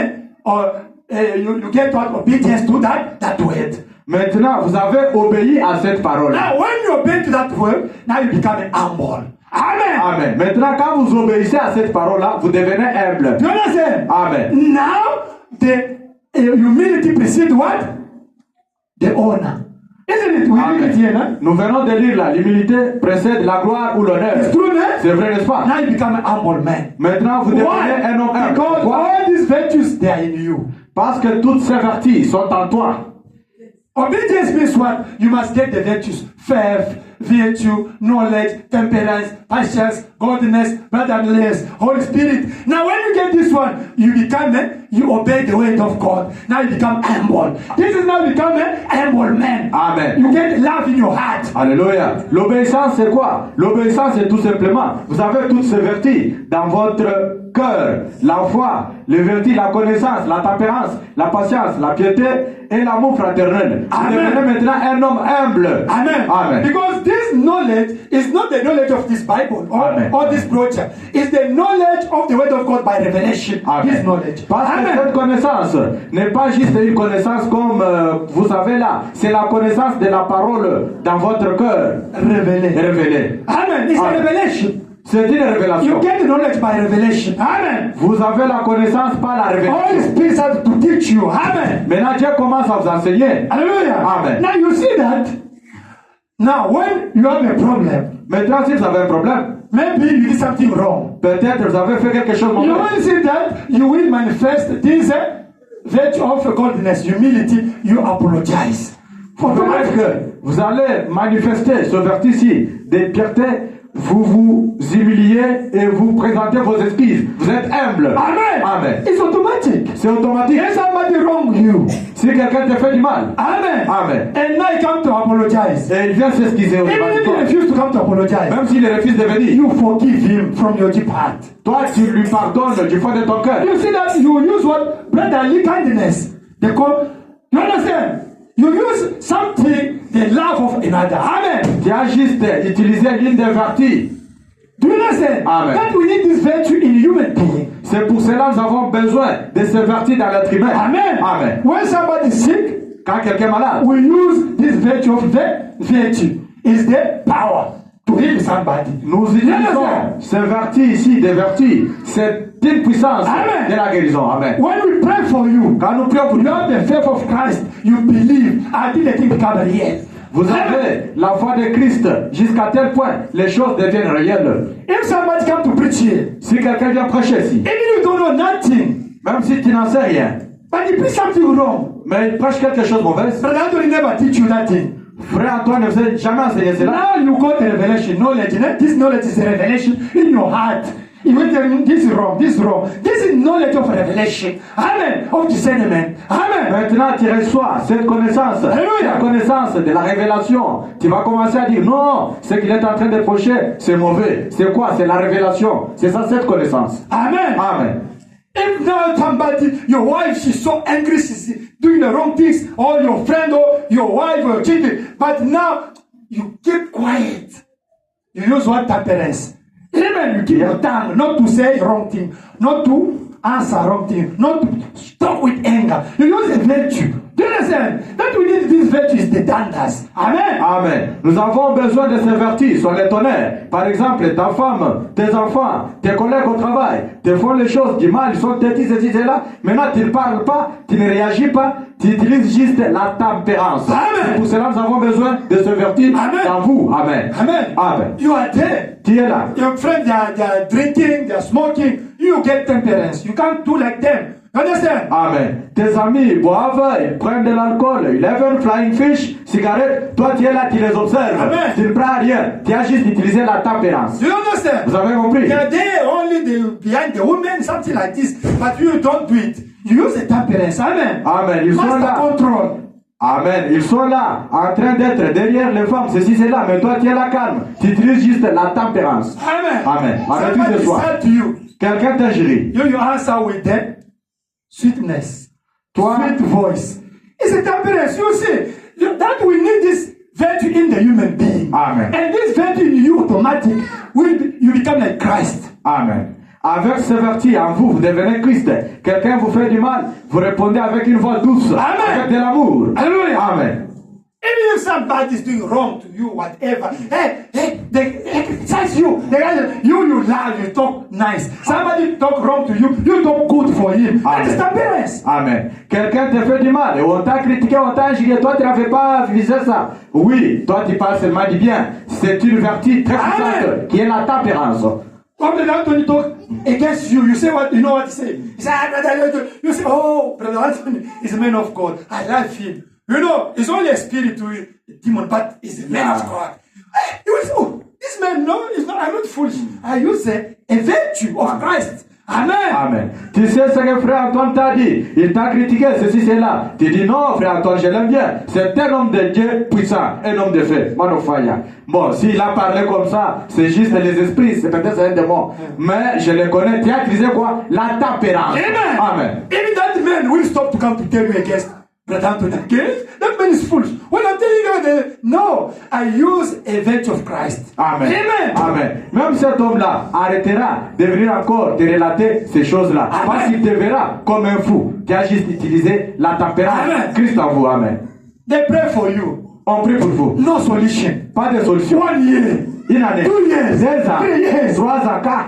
you get what obedience to that word. Maintenant, vous avez obéi à cette parole. Now when you obey to that word, now you become humble. Amen. Amen. Maintenant, quand vous obéissez à cette parole-là, vous devenez humble. Do you understand? Amen. Now the humility precedes what? The honor. Isn't it? We read it here, no? Nous venons de lire là, l'humilité précède la gloire ou l'honneur. It's true, no? C'est vrai, n'est-ce pas? Now you become an humble man. Maintenant, vous devenez Why? un homme humble. Because Pourquoi? all these virtues they are in you. Parce que toutes ces vertus sont en toi. Obedience means what? You must get the virtues. Faith, virtue, knowledge, temperance, patience, godliness, brotherliness, Holy Spirit. Now when you get this one, you become, you obey the word of God. Now you become humble. This is now become a humble man. Amen. You get love in your heart. Alléluia. L'obéissance, c'est quoi? L'obéissance, c'est tout simplement, vous avez toutes ces vertus dans votre cœur. La foi, les vertus, la connaissance, la tempérance, la patience, la piété et l'amour fraternel. Vous devenez maintenant un homme humble. Amen. Amen. Because this knowledge is not the knowledge of this Bible or this project. It's the knowledge of the word of God by revelation. Amen. This knowledge. Parce que Amen. cette connaissance n'est pas juste une connaissance comme vous avez là. C'est la connaissance de la parole dans votre cœur. Révélée. Amen. It's a revelation. C'est une révélation. You get the knowledge by revelation. Amen. Vous avez la connaissance par la Holy révélation. Spirit has to teach you. Amen. Maintenant, Dieu commence à vous enseigner. Hallelujah. Amen. Now you see that. Now when you have a problem, Maintenant, si vous avez un problème, maybe you did something wrong. peut-être vous avez fait quelque chose de You mauvais. will see that you will manifest this virtue of godliness, humility. You apologize. Peut-être que vous allez manifester ce vertu-ci de piété vous vous humiliez et vous présentez vos excuses. Vous êtes humble. Amen. Amen. It's automatic. C'est automatique. If somebody wrong you, Si quelqu'un te fait du mal, amen. Amen. And now he come to apologize. Et il vient s'excuser au Even if he devant de refuse to come to apologize, toi. Même s'il refuse de venir, you forgive him from your deep heart. toi tu lui pardonnes du fond de ton cœur. You see that you use what brotherly kindness. They call. You understand? You use something, the love of another. Amen. Tu as juste utilisé l'une des vertus. Do you understand? Amen. That we need this virtue in human being. C'est pour cela que nous avons besoin de ces vertus dans l'être humain. Amen. Amen. When somebody is sick, Quand quelqu'un est malade, we use this virtue of the virtue. Is the power to heal somebody. nous utilisons ces vertus ici, des vertus. C'est une puissance Amen. de la guérison. Amen. When we pray for you, Quand nous prions pour you toi, have the faith of Christ. You believe until the thing becomes real. vous avez la foi de Christ jusqu'à tel point les choses deviennent réelles. If somebody come to preach here, Si quelqu'un vient prêcher ici, even if you don't know nothing, même si tu n'en sais rien, but he preach something wrong, mais il prêche quelque chose de mauvais, Brother Anthony never teach you that thing. frère Antoine ne vous a jamais enseigné cela. Now you got the revelation, knowledge. This knowledge is a revelation in your heart. You will tell me this is wrong, this is wrong. This is knowledge of revelation. Amen. Of discernment. Amen. Maintenant, tu reçois cette connaissance, Alléluia. la connaissance de la révélation. Tu vas commencer à dire non, ce qu'il est en train de prêcher, c'est mauvais. C'est quoi? C'est la révélation. C'est ça, cette connaissance. Amen. Amen. If now somebody, your wife, she's so angry, she's doing the wrong things, or your friend or your wife or cheating, but now you keep quiet. You use what temperance. Amen. You keep your tongue, not to say wrong thing, not to answer wrong thing, not to talk with anger. You use a virtue. Do you understand? That we need this virtue is the danders. Amen. Amen. Nous avons besoin de ces vertus, sont les tonnerres. Par exemple, ta femme, tes enfants, tes collègues au travail, te font les choses du mal, ils sont têtis, ceci, cela. Maintenant, tu ne parles pas, tu ne réagis pas, tu utilises juste la tempérance. Amen. Pour cela, nous avons besoin de ces vertus Amen. dans vous. Amen. Amen. Amen. You are there. Tu es là. Your friends, they are drinking, they are smoking. You get temperance. You can't do like them. You understand? Amen. Tes amis boivent, ils prennent de l'alcool, ils lèvent un flying fish, cigarette. Toi, tu es là, tu les observes. Amen. Tu ne prends rien. Tu as juste utilisé la tempérance. Do you understand? Vous avez compris? They are there only behind the woman, something like this. But you don't do it. You use the temperance. Amen. Amen. Ils sont Master là. control. Amen. Ils sont là, en train d'être derrière les femmes, ceci, cela. Mais toi, tu es là calme. Tu utilises juste la tempérance. Amen. Amen. La maîtrise Somebody de soi. said to you, Quelqu'un t'a géré. you answer with that sweetness, Toi, sweet voice. It's a temperance. You see, that we need this virtue in the human being. Amen. And this virtue in you automatic, you become like Christ. Amen. Avec ces vertus en vous, vous devenez Christ. Quelqu'un vous fait du mal, vous répondez avec une voix douce, Amen. avec de l'amour. Hallelujah. Amen. Even if somebody is doing wrong to you, whatever, they criticize you. You laugh, you talk nice. Somebody talk wrong to you, you talk good for him. That is temperance. Amen. Quelqu'un te fait du mal et on t'a critiqué, on t'a injurié, toi tu n'avais pas visé ça. Oui, toi tu parles seulement du bien. C'est une vertu très puissante qui est la tempérance. When Brother Anthony talk against you, you say what? You know what he say? He say, Brother, you say, oh, Brother Anthony is a man of God. I love him. You know, he's only a spirit to a demon, but he's a man of God. You will say, oh, this man, no, he's not, I'm not foolish. I use a virtue of Christ. Amen. Amen. Tu sais ce que frère Antoine t'a dit. Il t'a critiqué, ceci, cela. Tu dis non, frère Antoine, je l'aime bien. C'est un homme de Dieu puissant, un homme de feu, man of fire. Bon, s'il a parlé comme ça, c'est juste les esprits, c'est peut-être un démon. Mais je le connais, tu as utilisé quoi? La tempérance. Amen. Amen. Even that man will stop to come to tell you against Brother Anthony again. That man is foolish. When I'm telling you, no, I use a virtue of Christ. Amen. Amen. Amen. Même cet homme-là arrêtera de venir encore te relater ces choses-là. Amen. Parce qu'il te verra comme un fou. Tu as juste utilisé la tempérance. Amen. Christ en vous. Amen. They pray for you. On prie pour vous. No solution. Pas de solution. 1 year. Une année. 2 years. 2 ans. 3 years. 3 ans. 4.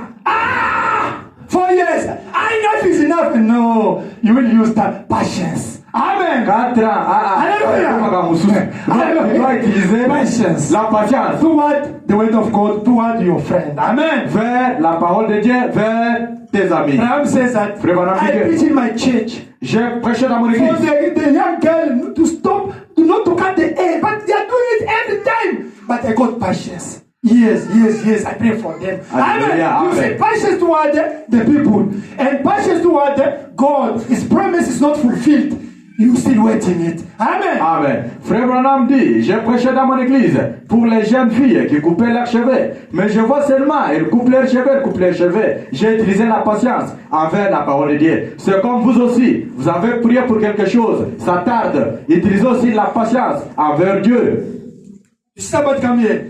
4 years. Enough is enough. No, you will use that patience. Amen. 4 ans. Alléluia. Tu dois utiliser Patience. la patience. Toward the word of God, toward your friend. Amen. Vers la parole de Dieu, vers tes amis. Abraham says that Frère Branham I dit que- preach in my church J'ai prêché dans mon for église. the young girl to stop, not to cut the hair, but they are doing it every time. But I got patience. Years. yes, I pray for them. Hallelujah. Amen. You see, Amen. patience toward the people and patience toward God. His promise is not fulfilled. You still waiting it. Amen. Amen. Frère Branham dit, j'ai prêché dans mon église pour les jeunes filles qui coupaient leurs cheveux. Mais je vois seulement, elles coupent leurs cheveux. J'ai utilisé la patience envers la parole de Dieu. C'est comme vous aussi. Vous avez prié pour quelque chose. Ça tarde. Utilisez aussi la patience envers Dieu. Somebody come here.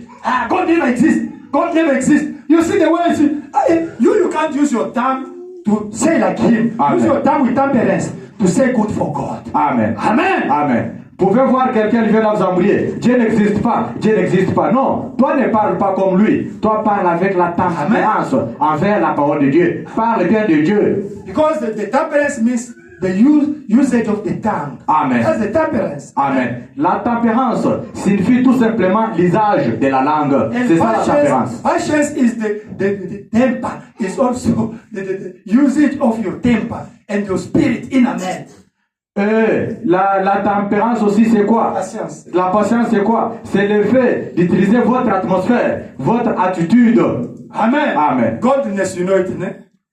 God never exists. God never exists. You see the way you can't use your tongue to say like him. Amen. Use your tongue with temperance to say good for God. Amen. Amen. Amen. Vous pouvez voir quelqu'un qui vient vous embrouiller. Dieu n'existe pas. Dieu n'existe pas. Non. Toi ne parle pas comme lui. Toi parle avec la tempérance envers la parole de Dieu. Parle bien de Dieu. Because the temperance means the usage of the tongue. Amen. That's the temperance. Amen. La tempérance signifie tout simplement l'usage de la langue. And C'est ça la tempérance. patience is the temper. It's also the usage of your temper and your spirit in a man. La tempérance aussi c'est quoi? Patience. La patience c'est quoi? C'est le fait d'utiliser votre atmosphère, votre attitude. Amen. Amen. Godliness, you know it, ne?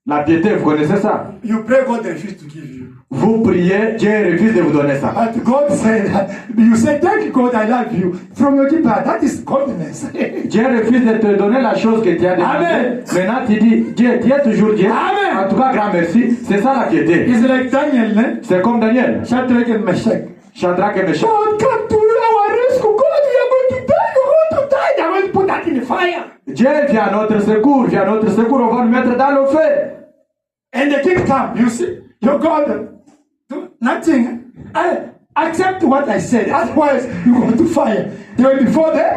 La piété, vous connaissez ça? You pray, God refuses to give you. Vous priez, Dieu refuse de vous donner ça. But God said, you say, thank you, God, I love you. From your deep heart, that is godliness. Dieu refuse de te donner la chose que tu as demandé. Amen. Maintenant tu dis, Dieu, tu es toujours Dieu. Amen. En tout cas, grand merci. C'est ça la piété. It's like Daniel, ne? C'est comme Daniel, Shadrach and Meshach. Shadrach et Meshach. God, come to our rescue. God, we are going to die. You're going to die. They're going to put that in the fire. Dieu vient à notre secours, on va nous mettre dans le feu. And the king come, you see, your God, do nothing. I accept what I said. Otherwise, you go to fire. They were before the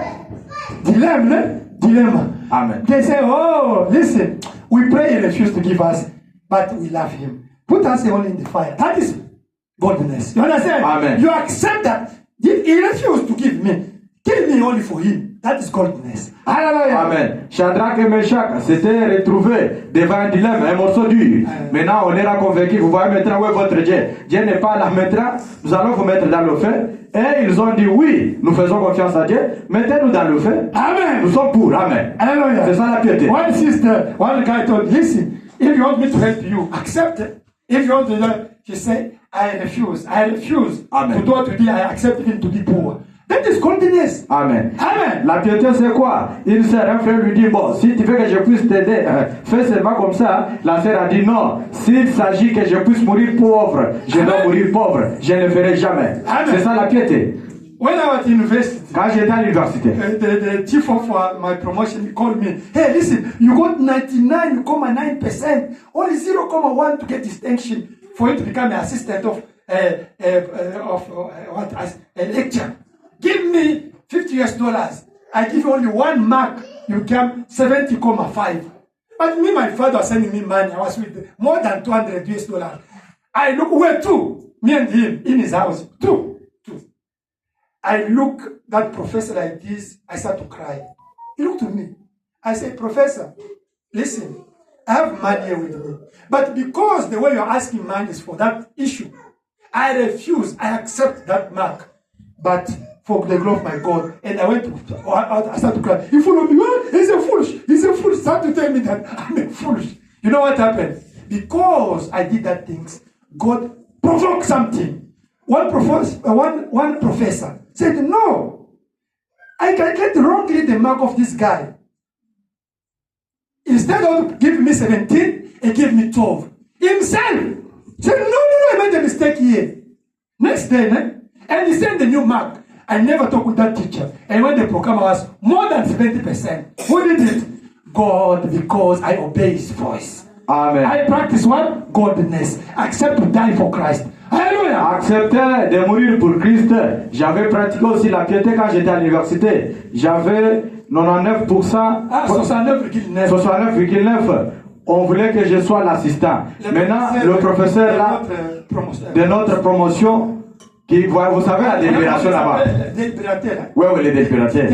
dilemma. Amen. They say, oh, listen, we pray he refused to give us, but we love him. Put us only in the fire. That is godliness. You understand? Amen. You accept that. He refused to give me. Give me only for him. That is godliness. Hallelujah. Amen. Shadrach et Meshach s'étaient retrouvés devant un dilemme, un morceau dur. Maintenant, on est là convaincu. Vous voyez maintenant où est votre Dieu. Dieu n'est pas là maintenant. Nous allons vous mettre dans le feu. Et ils ont dit oui, nous faisons confiance à Dieu. Mettez-nous dans le feu. Amen. Nous sommes pour. Amen. Hallelujah. C'est ça la piété. One sister, one guy told, listen, if you want me to help you, accept it. If you want to help, she said, I refuse. Amen. To do today, I accept him to be poor. That is godliness. Amen. Amen. La piété, c'est quoi? Une sœur, un frère lui dit, bon, si tu veux que je puisse t'aider, fais seulement comme ça. La sœur a dit, non, s'il s'agit que je puisse mourir pauvre, je dois mourir pauvre. Je ne le ferai jamais. Amen. C'est ça la piété. When I was at university, Quand j'étais à l'université, the chief of my promotion called me. Hey, listen, you got 99.9%, only 0.1 to get distinction for you to become an assistant of a lecture. Give me $50. I give you only 1 mark. You become 70.5. But me, my father was sending me money. I was with more than $200. I look where two, me and him in his house. Two. I look that professor like this. I start to cry. He looked at me. I said, Professor, listen, I have money here with me. But because the way you're asking money is for that issue, I refuse. I accept that mark. But for the glory of my God. And I went to, I started to cry. He followed me. Oh, he's a foolish. He's a foolish. Started to tell me that I'm a foolish. You know what happened? Because I did that things, God provoked something. One professor said, no, I calculated wrongly the mark of this guy. Instead of giving me 17, he gave me 12. Himself said, no, I made a mistake here. Next day, and he sent the new mark. I never talked with that teacher. And when the program was more than 70%, who did it? God, because I obey his voice. Amen. I practice what? Godliness. Accept to die for Christ. Alléluia. Accepter de mourir pour Christ. J'avais pratiqué aussi la piété quand j'étais à l'université. J'avais 99%. 69,9. On voulait que je sois l'assistant. Maintenant, le professeur là, de notre promotion, qui, vous savez la délibération là-bas. Oui, les délibérateurs.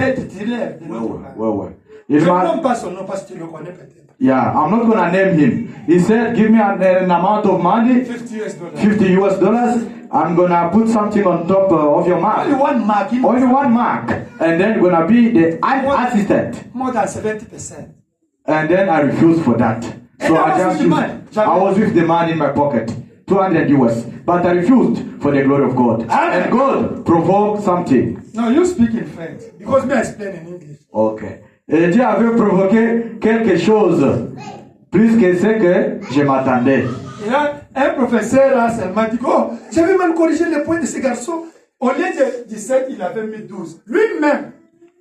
Ouais. Il Je ne m'a- nomme pas son nom parce que tu le connais peut-être. Yeah, I'm not gonna name him. He said, give me an amount of money, 50 US dollars. $50. I'm gonna put something on top of your mark. Only one mark. Only one mark. And then you're gonna be the assistant. More than 70%. And then I refused for that. So And I I was just with the used, man. I was with the man in my pocket. 200 US. But I refused for the glory of God. Amen. And God provoked something. No, you speak in French. Because me I explain in English. Ok. Et Dieu avait provoqué quelque chose plus que ce que je m'attendais. Il y a un professeur là seulement dit, oh, j'avais même corrigé les points de ce garçon. Au lieu de 17, il avait mis 12. Lui-même,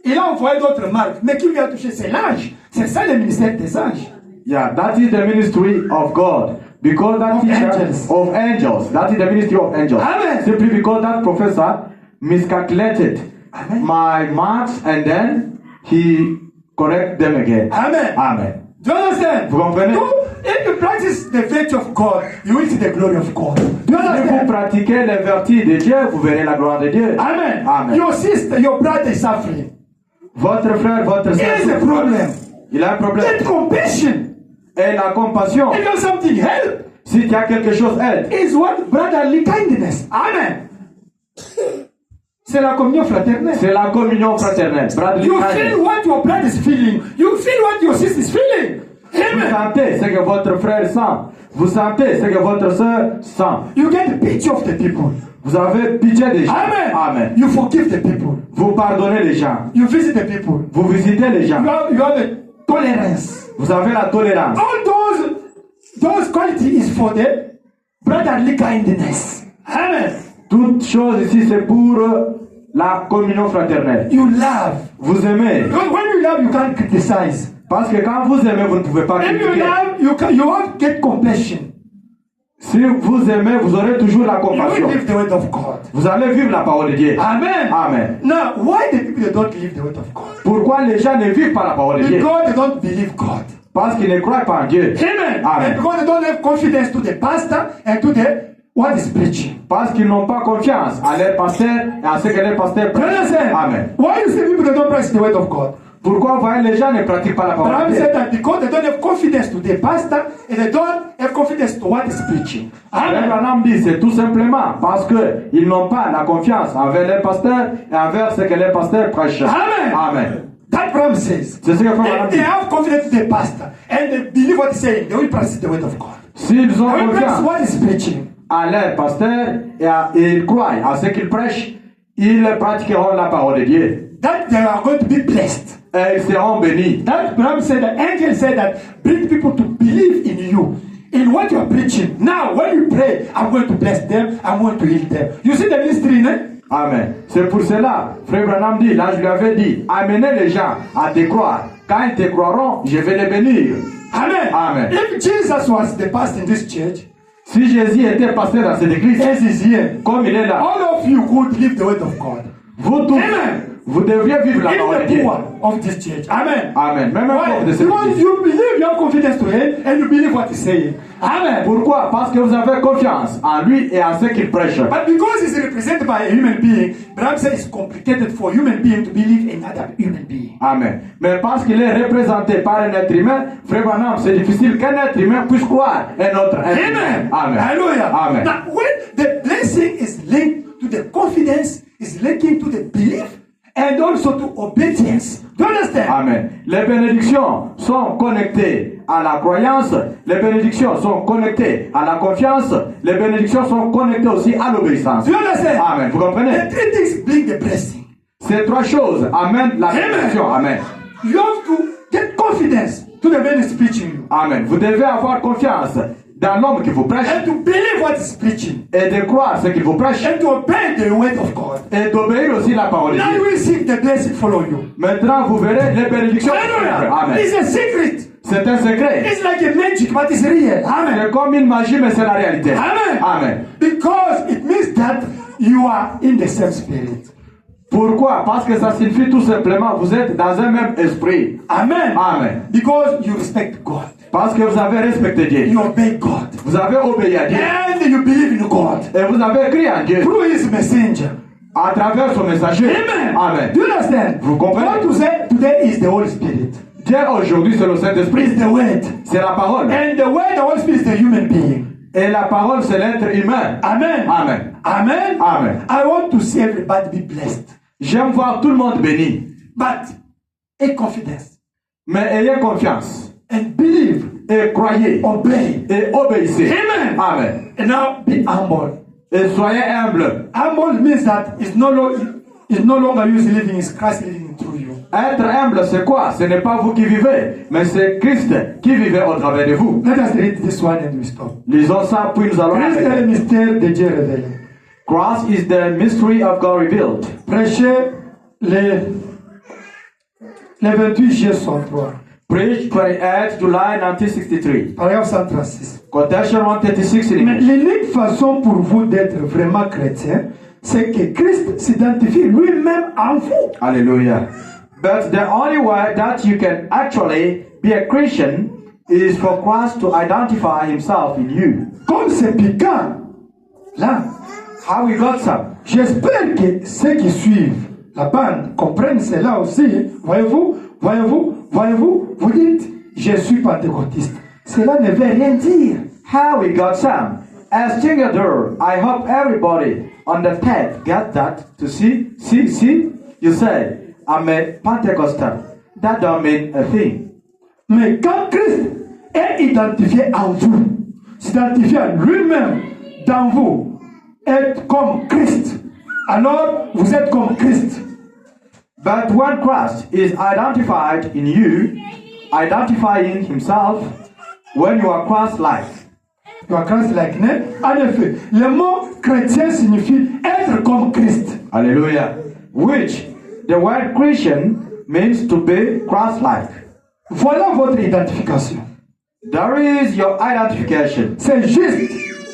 il a envoyé d'autres marques. Mais qui lui a touché? C'est l'ange. C'est ça le ministère des anges. Yeah, that is the ministry of God. Because that Of teacher angels. of angels. That is the ministry of angels. Amen. Simply because that professor miscalculated Amen. my marks and then he correct them again. Amen. Amen. Do you understand? Vous comprenez? So, if you practice the virtue of God, you will see the glory of God. Do you Si vous understand? pratiquez les vertus de Dieu, vous verrez la gloire de Dieu. Amen. Amen. Your sister, your brother is suffering. Votre frère, votre There is a sœur, problem. il a un problème. Get compassion. Et la compassion, If you have something, help. si tu as quelque chose, aide. Is what brotherly kindness. Amen. C'est la communion fraternelle. C'est la communion fraternelle. Brotherly You kindness. feel what your brother is feeling. You feel what your sister is feeling. Vous Amen. sentez ce que votre frère sent. Vous sentez ce que votre soeur sent. You get pity of the people. Vous avez pitié des gens. Amen. Amen. You forgive the people. Vous pardonnez les gens. You visit the people. Vous visitez les gens. You have a tolerance. Vous avez la tolérance. All those qualities is for the brotherly kindness. Amen. Toute chose ici, c'est pour la communion fraternelle. You love. Vous aimez. When you love, you can't criticize. Parce que quand vous aimez, vous ne pouvez pas If you critiquer. love, you won't get compassion. Si vous aimez, vous aurez toujours la You compassion. will live the word of God. Vous allez vivre la parole de Dieu. Amen. Amen. Now, why the people they don't live the word of God? Pourquoi les gens ne vivent pas la parole de Dieu? Because they don't believe God. Parce qu'ils ne croient pas en Dieu. Amen. Amen. And because they don't have confidence to the pastor and to the what is preaching. Parce qu'ils n'ont pas confiance à leur pasteur et à ce que leur pasteur Do you prêche. understand? Amen. Why you see people that don't practice the word of God? Pourquoi vous voyez les gens ne pratiquent pas la parole Abraham de Dieu? said that because they don't have confidence to the pastor and they don't have confidence to what is preaching. Amen. Abraham dit c'est tout simplement parce qu'ils n'ont pas la confiance envers leur pasteur et envers ce que leur pasteur prêche. Amen. Amen. That Abraham says. C'est ce que Abraham If they dit. have confidence to the pastor and they believe what he's saying, they will practice the word of God. S'ils ont They will practice confiance what is preaching. à leur pasteur et ils croient à ce qu'ils prêchent, ils pratiqueront la parole de Dieu. That they are going to be blessed. Et ils seront bénis. That Abraham said, the angel said that bring people to believe in you, in what you are preaching. Now, when you pray, I'm going to bless them, I'm going to heal them. You see the mystery, no? Amen. C'est pour cela, Frère Branham dit, là je lui avais dit, amenez les gens à te croire. Quand ils te croiront, je vais les bénir. Amen. Amen. If Jesus was the pastor in this church, Si Jésus était pasteur dans cette église, as he's here, comme il est là, all of you could live the word of God. vous tous, Amen. vous devriez vivre la parole de Even the Dieu. poor of this church. Amen. Amen. Même un Why? pauvre de cette Because église. you believe, you have confidence to him, and you believe what he's saying. Amen. Pourquoi? Parce que vous avez confiance en lui et en ce qu'il prêche. But because he's represented by a human being, Abraham said it's complicated for a human being to believe in another human being. Amen. Mais parce qu'il est représenté par un être humain, Frère Branham, c'est difficile qu'un être humain puisse croire un autre être Amen. humain. Amen. Hallelujah. Amen. Now, when the blessing is linked to the confidence, is linking to the belief, and also to obedience. Do you understand? Amen. Les bénédictions sont connectées à la croyance, les bénédictions sont connectées à la confiance, les bénédictions sont connectées aussi à l'obéissance. Do you understand? Amen. Vous comprenez? The three things bring the blessing. Ces trois choses amènent la bénédiction. Amen. You have to get confidence to the man is preaching you. Amen. Vous devez avoir confiance dans l'homme qui vous prêche And to believe what is preaching. et de croire ce qu'il vous prêche And to obey the word of God. et d'obéir aussi la parole de Now you Dieu. will see the blessing follow you. Maintenant, vous verrez les bénédictions. Hallelujah. Amen. It's a secret. C'est un secret. It's like a magic, but it's real. Amen. C'est comme une magie, mais c'est la réalité. Amen. Amen. Because it means that you are in the same spirit. Pourquoi? Parce que ça signifie tout simplement vous êtes dans un même esprit. Amen. Amen. Because you respect God. Parce que vous avez respecté Dieu. You obey God. Vous avez obéi à Dieu. And you believe in God. Et vous avez crié à Dieu Through his messenger. à travers son messager. Amen. Amen. Do you understand? Vous comprenez? What to say today is the Holy Spirit. Dieu aujourd'hui, c'est le is Saint-Esprit. the Word. C'est la parole. And the Word, the Holy Spirit, is the human being. Et la parole, c'est l'être humain. Amen. Amen. Amen. Amen. I want to see everybody be blessed. J'aime voir tout le monde béni. But a confidence Mais ayez confiance. and believe, Et croyez. obey. Et obéissez. Amen. Amen. And now be humble. Et soyez humble. Humble means that it's no longer you living, it's Christ living through you. Être humble, c'est quoi? Ce n'est pas vous qui vivez, mais c'est Christ qui vivait au travers de vous. Let us read this one and we stop. Lisons ça, puis nous allons Christ est le arrêter. mystère de Dieu révélé. Christ is the mystery of God revealed. Prêchez le 28 juillet 63, Preached 28 July 1963. paragraphe 136. Quotation 136 in Mais English. l'unique façon pour vous d'être vraiment chrétien, c'est que Christ s'identifie lui-même en vous. Hallelujah. But the only way that you can actually be a Christian is for Christ to identify himself in you. Comme c'est piquant, là, How we got some? j'espère que ceux qui suivent la bande comprennent cela aussi. Voyez-vous, vous dites, je suis pentecôtiste. Cela ne veut rien dire. How we got some? As Chingadur, I hope everybody on the TED got that to see. You say, I'm a Pentecostal. That don't mean a thing. Mais quand Christ est identifié en vous, s'identifie à lui-même dans vous, être comme Christ, alors vous êtes comme Christ. But when Christ is identified in you, identifying himself, when you are Christ-like. You are Christ-like. En effet, le mot chrétien signifie être comme Christ. Hallelujah. Which the word Christian means to be Christ-like. Voilà votre identification. There is your identification. C'est juste.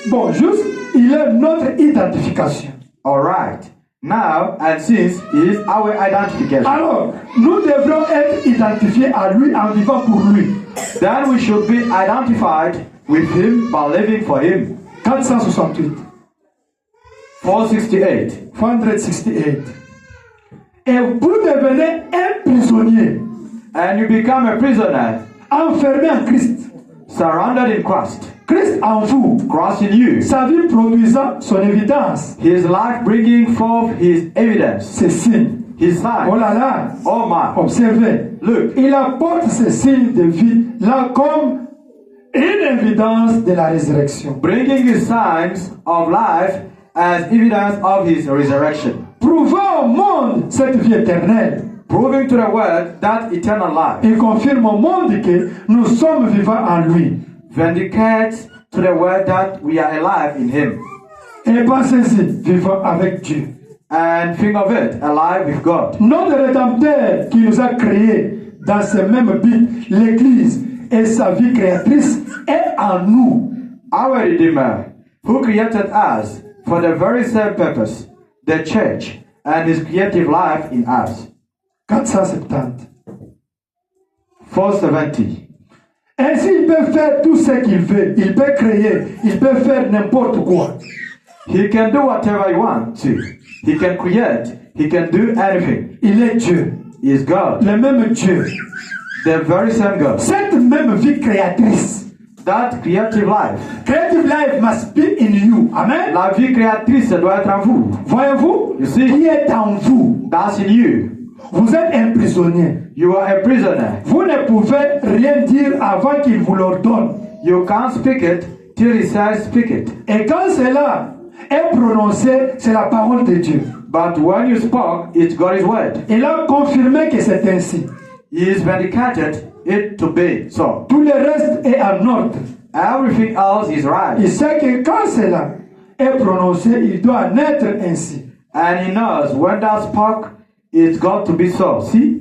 Bon, juste, il est notre identification. All right. Now, and since is our identification. Alors, nous devrons être identifiés à lui en vivant pour lui. Then we should be identified with him by living for him. 468. 468. 468. Et vous devenez un prisonnier, And you become a prisoner, enfermé en Christ. surrounded in Christ. Christ en vous, Christ in you. sa vie produisant son évidence, His life bringing forth his evidence. ses signes. His Oh sign. là là, Oh my. observez. Look. Il apporte ces signes de vie là comme une évidence de la résurrection. Bringing his signs of life as evidence of his resurrection. Prouvant au monde cette vie éternelle. Proving to the world that eternal life. Il confirme au monde que nous sommes vivants en lui. Vindicates to the world that we are alive in him. Et pensez-y, vivant avec Dieu. And think of it, alive with God. Notre Rédempteur qui nous a créés dans ce même but, l'Église et sa vie créatrice est en nous. Our Redeemer, who created us for the very same purpose, the church, and his creative life in us. 470. 470. Ainsi, il peut faire tout ce qu'il veut. Il peut créer. Il peut faire n'importe quoi. He can do whatever he wants to. He can create. He can do anything. Il est Dieu. He is God. Le même Dieu. The very same God. Cette même vie créatrice. That creative life. Creative life must be in you. Amen. La vie créatrice doit être en vous. Voyez-vous? You see? Qui est en vous? That's in you. Vous êtes un prisonnier. You are a prisoner. Vous ne pouvez rien dire avant qu'il vous l'ordonne. You can't speak it till he says speak it. Et quand cela est prononcé, c'est la parole de Dieu. But when you spoke, it's God's word. Il a confirmé que c'est ainsi. He is vindicated it to be so. Tout le reste est en ordre. Everything else is right. Il sait que quand cela est prononcé, il doit en être ainsi. And he knows when that spoke, it's got to be so. See?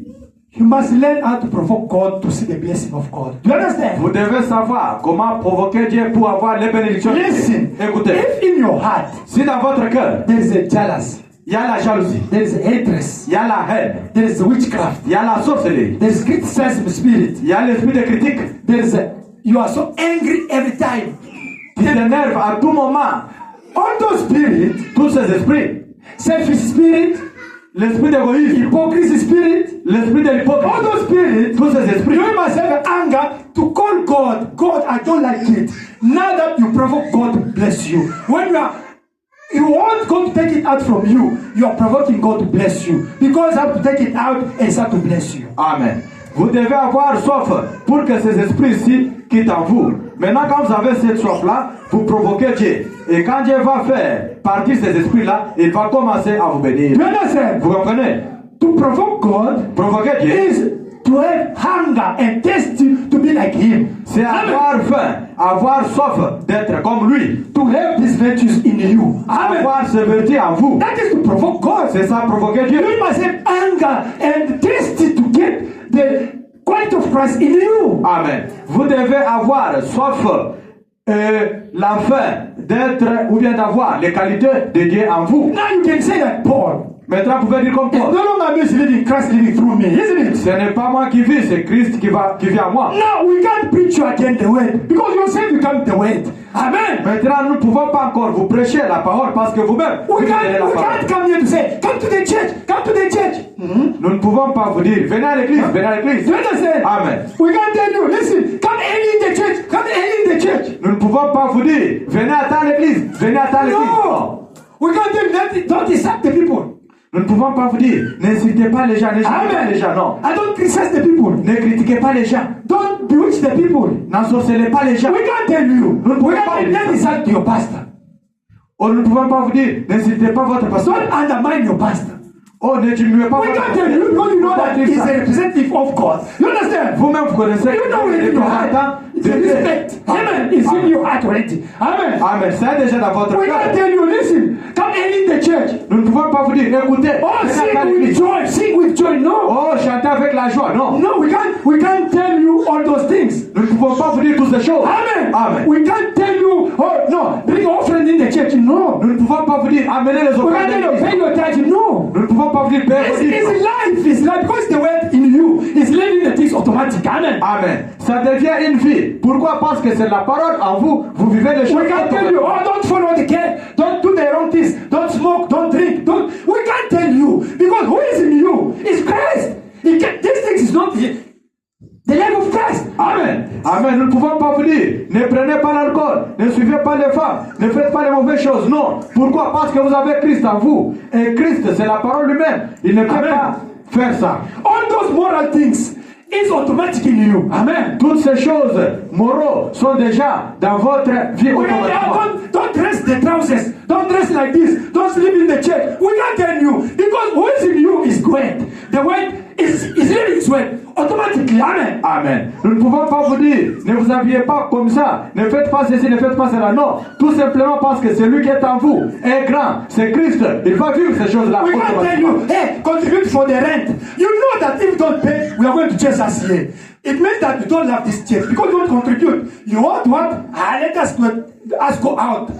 You must learn how to provoke God to see the blessing of God. Do you understand? Vous devez savoir comment provoquer Dieu pour avoir les bénédictions. Listen, Écoutez, if in your heart si dans votre cœur, there is a jealousy, il y a la jalousie, there is a hatred, il y a la haine, there is a witchcraft, il y a la sorcellerie, there is criticism spirit, il y a l'esprit de critique, there is a, you are so angry every time. qui t'énerve à tout moment. All those spirits, Tous ces esprits, selfish spirit, l'esprit d'égoïsme, hypocrisy spirit, l'esprit de all l'hypocrisie, those spirits, tous ces esprits. you must have anger to call God. God, I don't like it. Now that you provoke God to bless you. When you want God to take it out from you, you are provoking God to bless you. Because you have to take it out and start to bless you. Amen. Vous devez avoir soif pour que ces esprits-ci quittent en vous. Maintenant, quand vous avez cette soif-là, vous provoquez Dieu. Et quand Dieu va faire partir ces esprits-là, il va commencer à vous bénir. You understand? Vous comprenez? To provoke God Provoquer Dieu, is to have hunger and taste to be like Him. c'est avoir faim, avoir soif d'être comme lui. To have these virtues in you. Amen. Avoir ces vertus en vous. That is to provoke God. C'est ça, provoquer Dieu. You must have anger and taste to get the quality of Christ in you. Amen. Vous devez avoir soif, la faim d'être ou bien d'avoir les qualités de Dieu en vous. Now you can say that Paul. Maintenant, vous pouvez dire comme It's Paul. no longer me living, Christ living through me, isn't it? Ce n'est pas moi qui vis, c'est Christ qui vit en moi. Now we can't preach you again the word because yourself become the word. Amen. Maintenant, nous ne pouvons pas encore vous prêcher la parole parce que vous-même, vous We tenez la can't parole. come here to say, come to the church, come to the church. Nous ne pouvons pas vous dire, venez à l'église, venez à l'église. You understand? Amen. We can't tell you, listen, come early in the church, come early in the church. Nous ne pouvons pas vous dire, venez à telle église, venez à telle église. No. We can't tell you that, don't insult the people. Nous ne pouvons pas vous dire, n'insultez pas les gens, n'insultez pas Amen. les gens, non. I don't criticize the people. Ne critiquez pas les gens. Don't bewitch the people. N'ensorcelez pas les gens. We can't tell you. Nous ne pouvons We pas can't vous dire tell ça. insult to your pastor. Oh, nous ne pouvons pas vous dire, n'insultez pas votre pasteur. Don't undermine your pastor. Oh, ne diminuez pas We votre can't tell you because you know that he's a representative of God. You understand? Vous-même, vous connaissez You know it in your heart. It's a respect. Amen. It's in your heart already. Amen. Amen. C'est déjà dans votre We can't cœur. tell you, listen, come early in the church. Nous ne pouvons pas vous dire, écoutez, Oh, venez à sing with l'église. joy. Sing with joy. No. Oh, chantez avec la joie. Non. No, we can't tell you all those things. Nous ne pouvons pas vous dire toutes ces choses. Amen. Amen. We can't tell you, oh, no, bring offering in the church. No. Nous ne pouvons pas vous dire, amenez les We offrandes. can't tell you, à pay l'église. your tithe. No. Nous ne pouvons pas vous dire, payez vos It's dîmes. life. It's life. Because the word in you is living the things automatic. Amen. Amen. Ça devient une vie. Pourquoi? Parce que c'est la parole en vous. Vous vivez les choses. We can't tell you, oh, don't follow the cat, don't do the wrong things, don't smoke, don't drink, don't. We can't tell you because who is in you is Christ. These things is not the life of Christ. Amen. Amen. Nous ne pouvons pas vous dire, ne prenez pas l'alcool, ne suivez pas les femmes, ne faites pas les mauvaises choses. Non. Pourquoi? Parce que vous avez Christ en vous. Et Christ, c'est la parole lui-même. Il ne peut Amen. pas faire ça. All those moral things is automatic in you. Amen. Toutes ces choses morales sont déjà dans votre vie We can't, automatiquement. don't dress the trousers. Don't dress like this. Don't sleep in the church. We can't tell you because who is in you is great. The word is living His word automatically. Amen. Amen. Nous ne pouvons pas vous dire, ne vous habillez pas comme ça, ne faites pas ceci, ne faites pas cela. Non, tout simplement parce que celui qui est en vous est grand, c'est Christ. Il va vivre ces choses-là. We can't tell you, hey, contribute for the rent. You know that if you don't pay, we are going to chase us here. It means that you don't love this church because you don't contribute. You want what? Let us go out.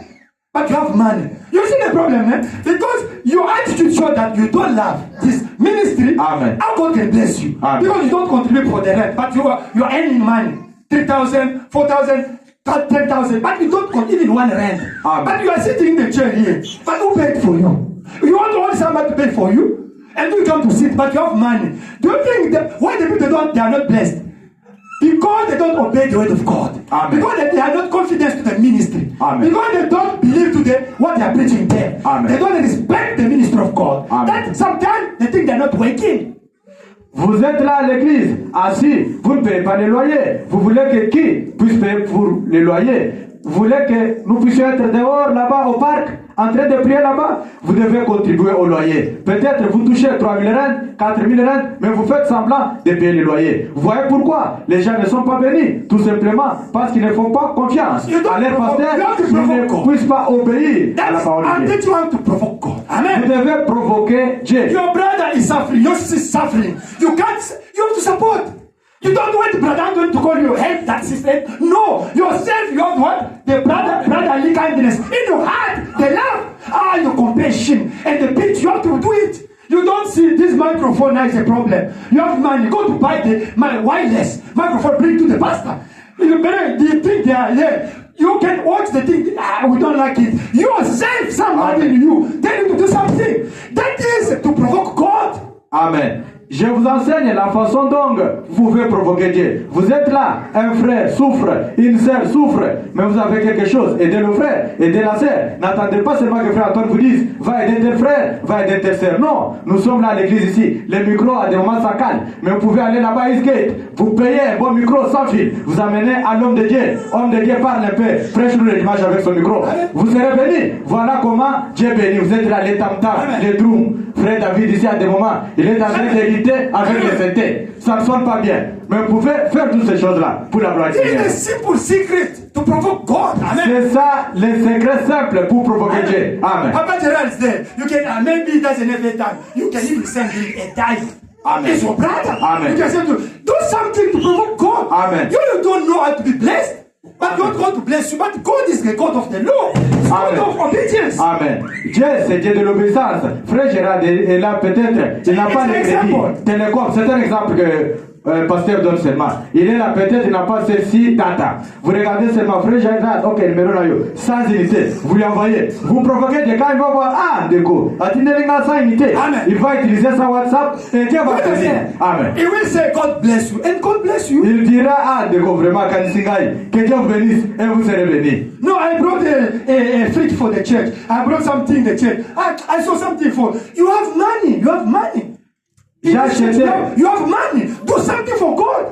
But you have money. You see the problem, eh? Because your attitude shows that you don't love this ministry. Amen. How God can bless you? Amen. Because you don't contribute for the rent, but you are earning money. 3,000, 4,000, 10,000, but you don't contribute even one rent. Amen. But you are sitting in the chair here. But who paid for you? You want somebody to pay for you? And you come to sit, but you have money. Do you think that why the people they are not blessed? Because they don't obey the word of God. Amen. Because they are not confident to the ministry. Amen. Because they don't believe to what they are preaching there. Amen. They don't respect the ministry of God. Amen. That sometimes they think they are not working. Vous êtes là à l'église, assis, vous ne payez pas les loyers. Vous voulez que qui puisse payer pour les loyers? Vous voulez que nous puissions être dehors là-bas au parc, en train de prier là-bas? Vous devez contribuer au loyer. Peut-être vous touchez 3 000 rentes, 4 000 rentes, mais vous faites semblant de payer les loyers. Vous voyez pourquoi les gens ne sont pas bénis? Tout simplement parce qu'ils ne font pas confiance à leur pasteur, ils ne puissent pas obéir à la parole de Dieu. That's why to provoke God. Vous Amen. devez provoquer Dieu. Your brother is suffering. Your sister is suffering. You have to support. You don't want brother going to call you help that sister. No, yourself you have what? The brotherly kindness in your heart, the love, your compassion and the pitch. You have to do it. You don't see this microphone now is a problem. You have money. Go to buy my wireless microphone. Bring to the pastor. You think they are here. You can watch the thing, we don't like it. Yourself, somebody in you, tell you to do something. That is to provoke God. Amen. Je vous enseigne la façon dont vous pouvez provoquer Dieu. Vous êtes là, un frère souffre, une sœur souffre, mais vous avez quelque chose. Aidez le frère, aidez la sœur. N'attendez pas seulement que frère Antoine vous dise, va aider tel frère, va aider telle sœur. Non, nous sommes là à l'église ici. Les micros, à des moments, ça calme. Mais vous pouvez aller là-bas à Eastgate. Vous payez un bon micro sans fil. Vous amenez à l'homme de Dieu. Homme de Dieu parle un peu. Prêche-nous l'image avec son micro. Vous serez bénis. Voilà comment Dieu bénit. Vous êtes là, les tam-tams, les drums. Frère David ici à des moments, il est en train d'hériter avec les synthés. Ça ne sonne pas bien. Mais vous pouvez faire toutes ces choses-là pour la gloire de Dieu. It's a simple secret to provoke God. Amen. C'est ça, les secrets simples pour provoquer Dieu. Amen. Papa Gerald is there. You can, maybe he doesn't have a time. You can even send him a time. Amen. He's your brother. Amen. You can say to him, do something to provoke God. Amen. You don't know how to be blessed. But God want to bless you. But God is the God of the law. He's God of obedience. Amen. Dieu, c'est Dieu de l'obéissance. Frère Gérard est là peut-être. Il n'a pas de crédit. Télécom, c'est un exemple que pasteur donne seulement. Il est là peut-être, il n'a pas celle-ci, data. Vous regardez seulement, frère Gérard, ok, numéro là, sans unité. Vous lui envoyez. Vous provoquez des cas, il va voir, déco. Sans unité. Amen. Il va utiliser sa WhatsApp et Dieu va venir. Amen. He will say, God bless you. And God bless you. Il dira, déco, vraiment, que Dieu vous bénisse et vous serez bénis. No, I brought a fruit for the church. I brought something in the church. I saw something for you. Have money. You have money. You have money. Do something for God.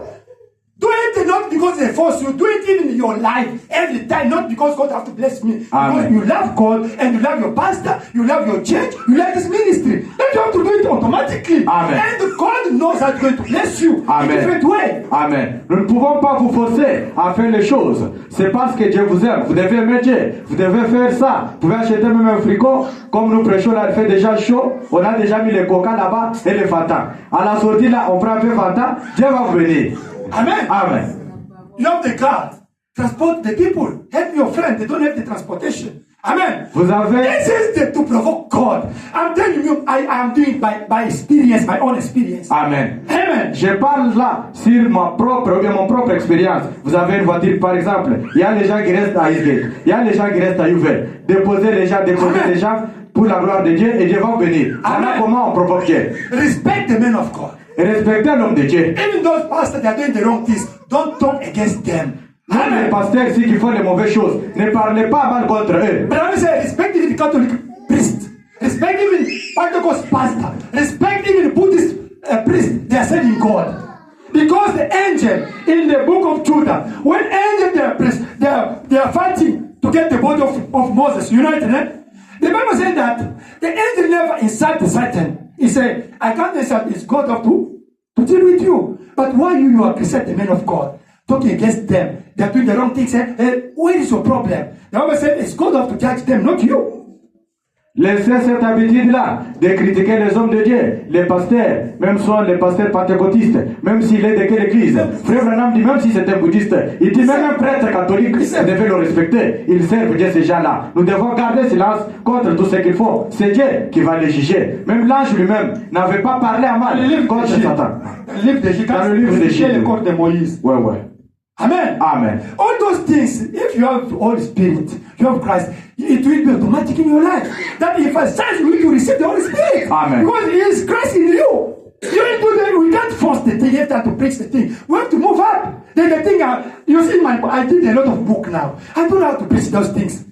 Do it not because they force you. Do it even in your life every time, not because God has to bless me. Amen. Because you love God and you love your pastor, you love your church, you love this ministry. Then you have to do it automatically. Amen. And God knows how to bless you in a different way. Amen. Nous ne pouvons pas vous forcer à faire les choses. C'est parce que Dieu vous aime. Vous devez aimer Dieu. Vous devez faire ça. Vous pouvez acheter même un frigo. Comme nous prêchons là, il fait déjà chaud. On a déjà mis les coca là-bas et les Fanta. À la sortie là, on prend un peu Fanta. Dieu va vous bénir. Amen. Amen. You have the car. Transport the people. Help your friends. They don't have the transportation. Amen. Vous avez... This is to provoke God. I'm telling you, I am doing it by experience, my own experience. Amen. Amen. Je parle là sur mon propre expérience. Vous avez une voiture par exemple. Il y a les gens qui restent à Eastgate. Il y a les gens qui restent à UV. Déposer les gens pour la gloire de Dieu et Dieu va vous bénir. Voilà comment on provoque Dieu. Respect the men of God. Respectez l'homme de Dieu. Even those pastors that are doing the wrong things, don't talk against them. Même les pasteurs ici qui font les mauvaises choses, ne parlez pas mal contre eux. But I will say, respect even the Catholic priest. Respect even Pentecost pastor. Respect even Buddhist priest. They are serving God. Because the angel in the book of Judah, when angels they are fighting to get the body of Moses united, the Bible said that the angel never insulted Satan. He said, I can't insult, it's God up to deal with you. But why you upset the men of God, talking against them? They are doing the wrong things. Where is your problem? The Bible said, it's God up to judge them, not you. Laissez cette habitude-là de critiquer les hommes de Dieu, les pasteurs, même soit les pasteurs pentecôtistes, même s'il est de quelle église. Frère Branham dit même si c'est un bouddhiste, il dit même un prêtre catholique devait le respecter. Ils servent Dieu ces gens-là. Nous devons garder silence contre tout ce qu'il faut. C'est Dieu qui va les juger. Même l'ange lui-même n'avait pas parlé à mal contre Satan. Dans le livre de Gilles, le corps de Moïse. Ouais. Amen. Amen. All those things, if you have the Holy Spirit, you have Christ, it will be automatic in your life. That if I sense you to receive the Holy Spirit. Amen. Because it is Christ in you. We can't force the thing. You have to preach the thing. We have to move up. Then the thing, you see, I did a lot of book now. I don't know how to preach those things.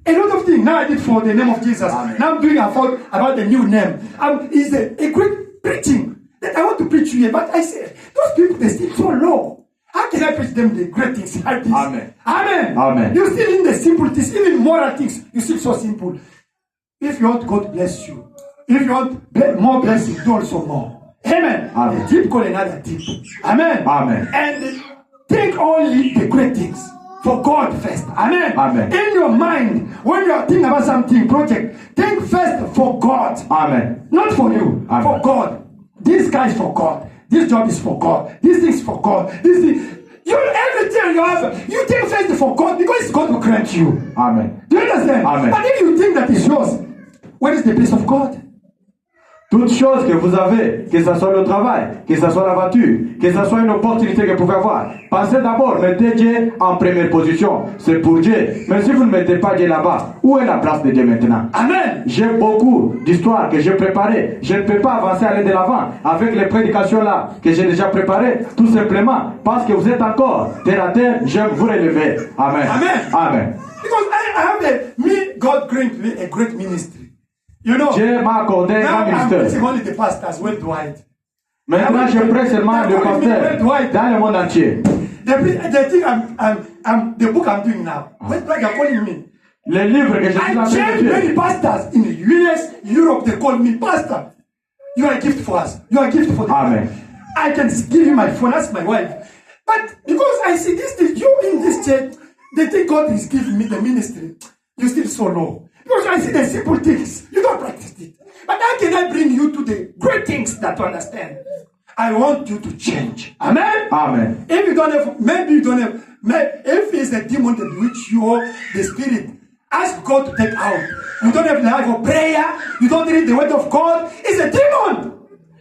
A lot of things. Now I did for the name of Jesus. Amen. Now I'm doing about the new name. It's a great preaching that I want to preach here. But I said, those people, they still so low. How can I preach them the great things like this? Amen. Amen. Amen. You still in the simple things, even moral things. You still so simple. If you want God to bless you, if you want more blessing, do also more. Amen. Amen. A deep call another deep. Amen. Amen. And think only the great things for God first. Amen. Amen. In your mind, when you are thinking about something, project, think first for God. Amen. Not for you, Amen. for God. This guy is for God. This job is for God. This thing is for God. Everything you have, you think first for God because it's God who grant you. Amen. Do you understand? Amen. But if you think that is yours, where is the place of God? Toutes choses que vous avez, que ce soit le travail, que ce soit la voiture, que ce soit une opportunité que vous pouvez avoir, pensez d'abord, mettez Dieu en première position. C'est pour Dieu. Mais si vous ne mettez pas Dieu là-bas, où est la place de Dieu maintenant? Amen. J'ai beaucoup d'histoires que j'ai préparées. Je ne peux pas avancer, aller de l'avant avec les prédications là que j'ai déjà préparées, tout simplement parce que vous êtes encore terre à terre. J'aime vous relever. Amen. Amen. Amen. Because I have God granted me a great ministry. You know, Dieu m'a accordé un now grand I'm ministère. preaching only the pastors worldwide. Maintenant, je prêche seulement le pasteur dans le monde entier. The thing the book I'm doing now, worldwide are calling me. Les livres que je suis en I train de changed many faire. pastors in the US, Europe. They call me pastor. You are a gift for us. You are a gift for them. Amen. I can give you my phone, ask my wife. But because I see this thing, you in this church, they think God is giving me the ministry. You still so low. Because I see the simple things. You don't practice it. But how can I bring you to the great things that you understand? I want you to change. Amen? Amen. If you don't have, maybe you don't have, if it's a demon that which you are the spirit, ask God to take out. You don't have the life of prayer. You don't read the word of God. It's a demon.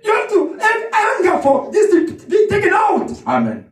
You have to have anger for this to be taken out. Amen.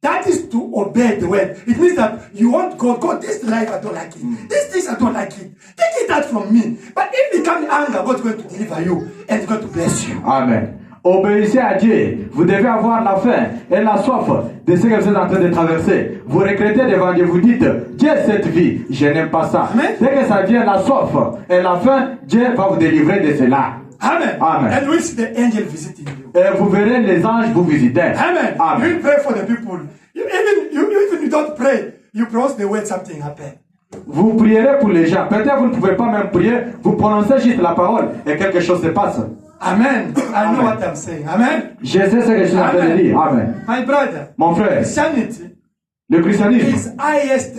That is to obey the word. It means that you want God. God, this life I don't like it. This things I don't like it. Take it out from me. But if it comes anger, God's going to deliver you and He's going to bless you. Amen. Obéissez à Dieu. Vous devez avoir la faim et la soif de ce que vous êtes en train de traverser. Vous regrettez devant Dieu. Vous dites, Dieu, cette vie, je n'aime pas ça. Amen. Dès que ça vient, la soif et la faim, Dieu va vous délivrer de cela. Amen. Amen. And we see the angel visiting you. Et vous verrez les anges vous visiter. Amen. Amen. You will pray for the people. Even you don't pray, you pronounce the word, something happen. Vous prierez pour les gens. Peut-être vous ne pouvez pas même prier. Vous prononcez juste la parole et quelque chose se passe. Amen. I know what I'm saying. Amen. Je sais ce que je suis en train de dire. Amen. My brother, Mon frère, Christianity le christianisme, is highest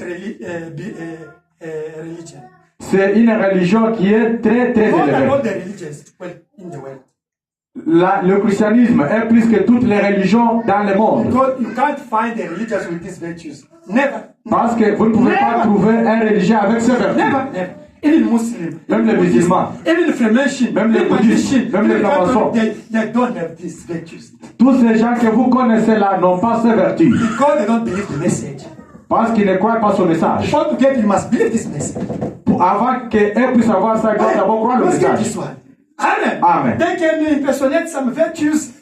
religion. c'est une religion qui est très très More than all élevée. the religions in the world. Le christianisme est plus que toutes les religions dans le monde. Because you can't find a religious with these virtues. Never. Parce que vous ne pouvez pas trouver un religieux avec ce vertus. Never, never. Even Muslim, Même les musulmans, even the Freemason, même les bouddhistes, même les francs-maçons, they don't have these virtues. tous ces gens que vous connaissez là n'ont pas ces vertus. Because they don't believe the message. Parce qu'ils ne croient pas son message. Before to get, you must believe this message. Avant qu'eux puissent avoir ça, ils doivent d'abord croire le Let's get message. this one. Amen. Amen. They can impersonate some virtues,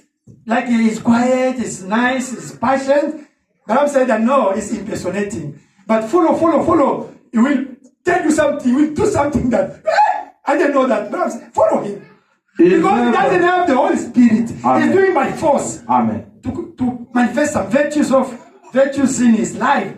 like he's quiet, he's nice, he's patient. But I'm saying that no, it's impersonating. But follow. He will tell you something, he will do something that, I don't know that. But I'm saying, follow him. Because he doesn't have the Holy Spirit. Amen. He's doing by force Amen. to manifest some virtues in his life,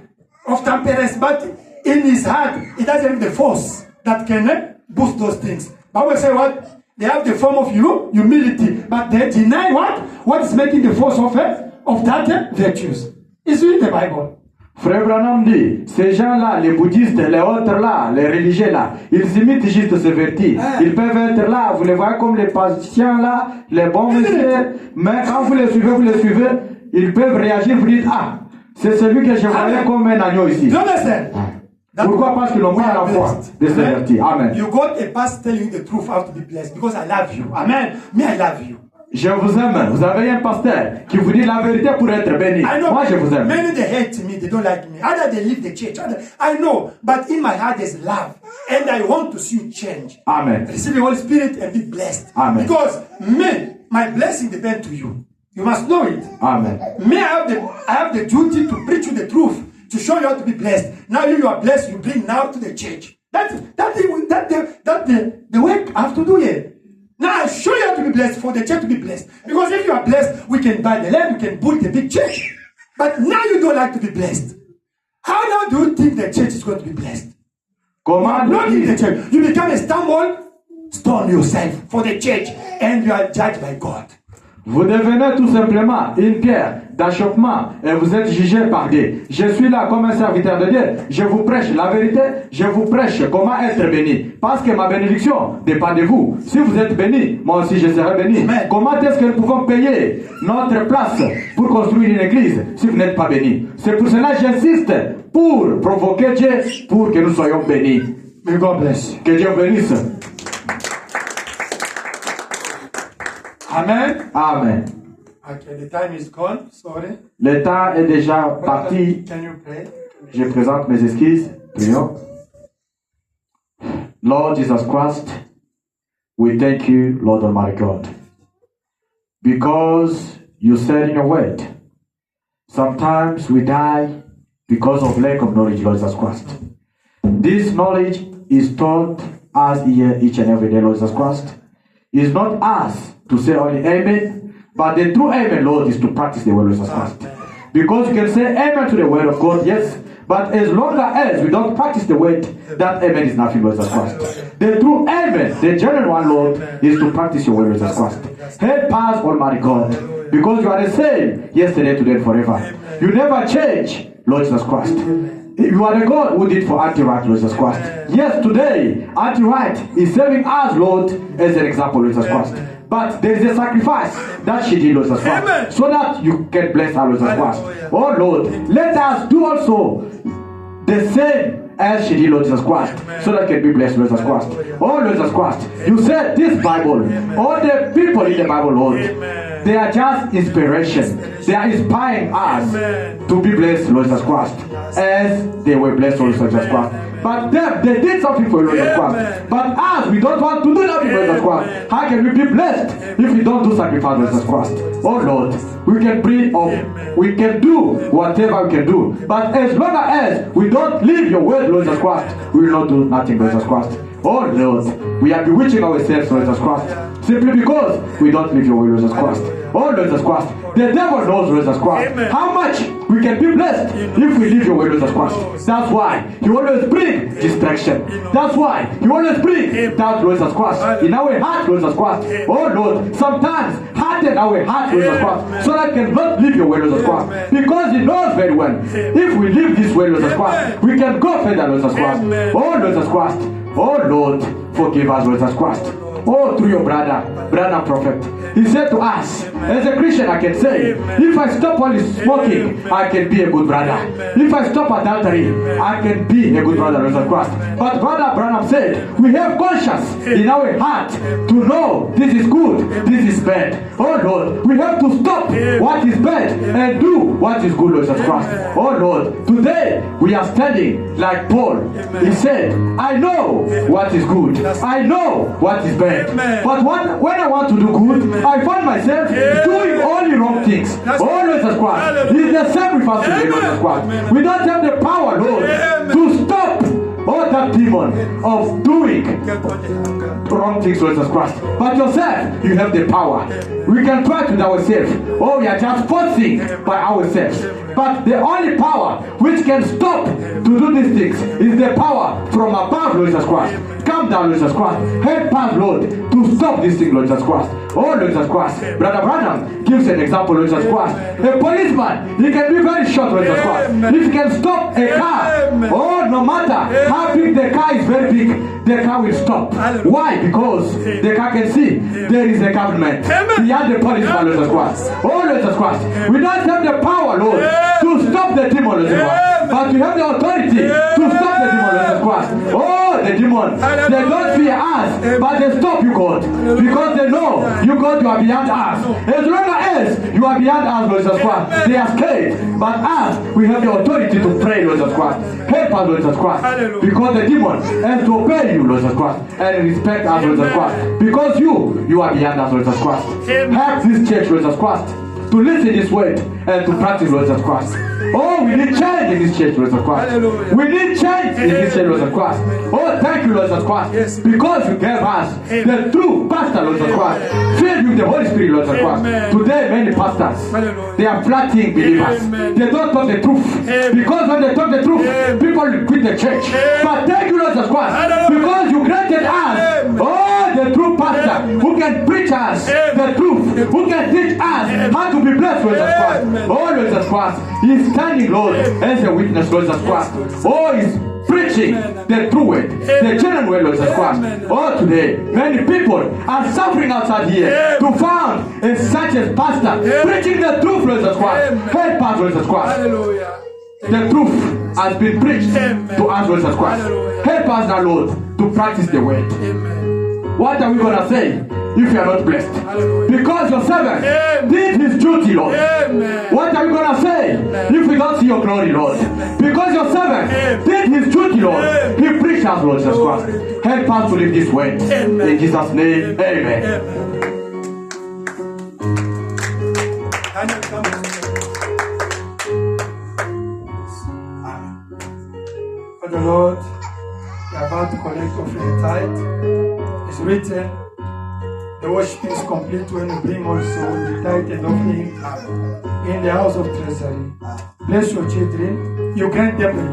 of temperance, but in his heart, he doesn't have the force that can boost those things. Bible say what? They have the form of humility, but they deny what? What is making the force of that virtues? It's in the Bible. Frère Branham dit, ces gens-là, les bouddhistes, les autres là, les religieux là, ils imitent juste ces vertus. Ils peuvent être là, vous les voyez comme les patients là, les bons messieurs, mais quand vous les suivez, ils peuvent réagir, vous dites, ah, c'est celui que je voyais comme un agneau ici. Do you understand? Pourquoi? Parce qu'ils n'ont pas la foi de ces vertus. Amen. You got a pastor telling you the truth how to be blessed because I love you. Amen. Me, I love you. Je vous aime. Vous avez un pasteur qui vous dit la vérité pour être béni. I know. Moi, je vous aime. Many they hate me, they don't like me. Either they leave the church. I know, but in my heart there's love, and I want to see you change. Amen. Receive the Holy Spirit and be blessed. Amen. Because me, my blessing depends to you. You must know it. Amen. Me, I have the duty to preach you the truth, to show you how to be blessed. Now you are blessed. You bring now to the church. That's the work I have to do here. Now I show you how to be blessed for the church to be blessed. Because if you are blessed, we can buy the land, we can build the big church. But now you don't like to be blessed. How now do you think the church is going to be blessed? Comment Not in the church. You become a stumble stone yourself for the church, and you are judged by God. Vous devenez tout simplement une pierre d'achoppement et vous êtes jugé par Dieu. Je suis là comme un serviteur de Dieu. Je vous prêche la vérité. Je vous prêche comment être béni. Parce que ma bénédiction dépend de vous. Si vous êtes béni, moi aussi je serai béni. Amen. Comment est-ce que nous pouvons payer notre place pour construire une église si vous n'êtes pas béni? C'est pour cela que j'insiste pour provoquer Dieu pour que nous soyons bénis. May God bless you. Que Dieu bénisse. Amen. Amen. Okay, the time is gone. Sorry. Le temps est déjà parti. Can you pray? Je présente mes excuses. Prions. Lord Jesus Christ, we thank you, Lord Almighty God, because you said in your word, sometimes we die because of lack of knowledge, Lord Jesus Christ. This knowledge is taught us here each and every day, Lord Jesus Christ. It's not us to say only amen, but the true amen, Lord, is to practice the word of Jesus Christ. Because you can say amen to the word of God, yes, but as long as we don't practice the word, that amen is nothing, Lord Jesus Christ. The true amen, the genuine one, Lord, is to practice your word, Lord Jesus Christ. Help us, Almighty God, because you are the same yesterday, today, and forever. You never change, Lord Jesus Christ. You are the God who did for Auntie Wright, Lord Jesus Christ. Yes, today, Auntie Wright is serving us, Lord, as an example, Lord Jesus Christ. But there is a sacrifice that she did, Lord Jesus Christ, so that you can bless her, Lord Jesus Christ. Oh, Lord, let us do also the same as she did, Lord Jesus Christ, so that can be blessed, Lord Jesus Christ. Oh, Lord Jesus Christ, you said this Bible, all the people in the Bible, Lord, they are just inspiration. They are inspiring us to be blessed, Lord Jesus Christ, as they were blessed, Lord Jesus Christ. But them, they did something for you, Lord Jesus Christ. But us, we don't want to do nothing for Lord Jesus Christ. How can we be blessed if we don't do sacrifice, Lord Jesus Christ? Oh, Lord, we can breathe up, we can do whatever we can do. But as long as we don't live your word, Lord Jesus Christ, we will not do nothing, Lord Jesus Christ. Oh, Lord, we are bewitching ourselves, Lord Jesus Christ, simply because we don't live your word, Lord Jesus Christ. Oh, Lord Jesus Christ, the devil knows, Lord Jesus Christ, how much we can be blessed if we live your way, Lord Jesus Christ. That's why you always bring distraction. That's why you always bring doubt, Lord Jesus Christ, in our heart, Lord Jesus Christ. Oh, Lord, sometimes harden our heart, Lord Jesus Christ, so that I cannot live your way, Lord Jesus Christ. Because he knows very well, if we live this way, Lord Jesus Christ, we can go further, Lord Jesus Christ. Oh, Lord Jesus Christ. Oh, Lord, forgive us, Lord Jesus Christ. Oh, through your brother prophet, he said to us, as a Christian, I can say, if I stop only smoking, I can be a good brother. If I stop adultery, I can be a good brother, Lord Jesus Christ. But Brother Branham said, we have conscience in our heart to know this is good, this is bad. Oh, Lord, we have to stop what is bad and do what is good, Lord Jesus Christ. Oh, Lord, today we are standing like Paul. He said, I know what is good, I know what is bad. But when I want to do good, I find myself doing only wrong things. Oh, Lord Jesus Christ, it's the same with us today, Lord Jesus Christ. We don't have the power, Lord, to stop all that demon of doing wrong things, Lord Jesus Christ. But yourself, you have the power. We can try to ourselves. Oh, we are just forcing by ourselves. But the only power which can stop to do these things is the power from above, Lord Jesus Christ. Come down, Lord Jesus Christ. Help us, Lord, to stop this thing, Lord Jesus Christ. Oh, Lord Jesus Christ. Brother Branham gives an example, Lord Jesus Christ. A policeman, he can be very short, Lord Jesus Christ. If he can stop a car, oh, no matter how big the car is, very big, the car will stop. Why? Because the car can see there is a government. He has the policeman, Lord Jesus Christ. Oh, Lord Jesus Christ. We don't have the power, Lord, to stop the demon, Lord Jesus Christ. But we have the authority to stop the demon, Lord Jesus Christ. Oh, the demon, they don't fear us, but they stop you, God. Because they know you, God, you are beyond us. As long as you are beyond us, Lord Jesus Christ, they are scared. But us, we have the authority to pray, Lord Jesus Christ. Help us, Lord Jesus Christ. Because the demon has to obey you, Lord Jesus Christ, and respect us, Lord Jesus Christ. Because you are beyond us, Lord Jesus Christ. Help this church, Lord Jesus Christ, to listen this word and to practice, Lord Jesus Christ. Oh, we need change in this church, Lord Jesus Christ. Hallelujah. We need change in this church, Lord Jesus Christ. Oh, thank you, Lord Jesus Christ. Yes. Because you gave us the true pastor, Lord Jesus Christ. Filled with the Holy Spirit, Lord Jesus Christ. Amen. Today, many pastors, Hallelujah. they are flattening believers. Amen. They don't talk the truth. Amen. Because when they talk the truth, people will quit the church. But thank you, Lord Jesus Christ. Hallelujah. Because you granted us, oh, the true pastor who can preach us the truth, who can teach us how to be blessed, Lord Jesus Christ. Oh, Lord Jesus Christ, He is standing, Lord, as a witness, Lord Jesus Christ. Oh, He's preaching the true way, the genuine way, Lord Jesus Christ. Oh, today, many people are suffering outside here to find such a pastor preaching the truth, Lord Jesus Christ. Help us, Lord Jesus Christ. Hallelujah. The truth has been preached to us, Lord Jesus Christ. Help us now, Lord, to practice the word. Amen. what are we gonna say if you are not blessed? Because your servant did his duty, Lord. What are we gonna say if we don't see your glory, Lord? Because your servant did his duty, Lord. He preached us, Lord Jesus Christ. Help us to live this way. In Jesus' name, amen. For the Lord, we are about to collect offering tithe. It's written, the worship is complete when you bring also the tithe and offering in the house of treasury. Bless your children, you grant them with joy.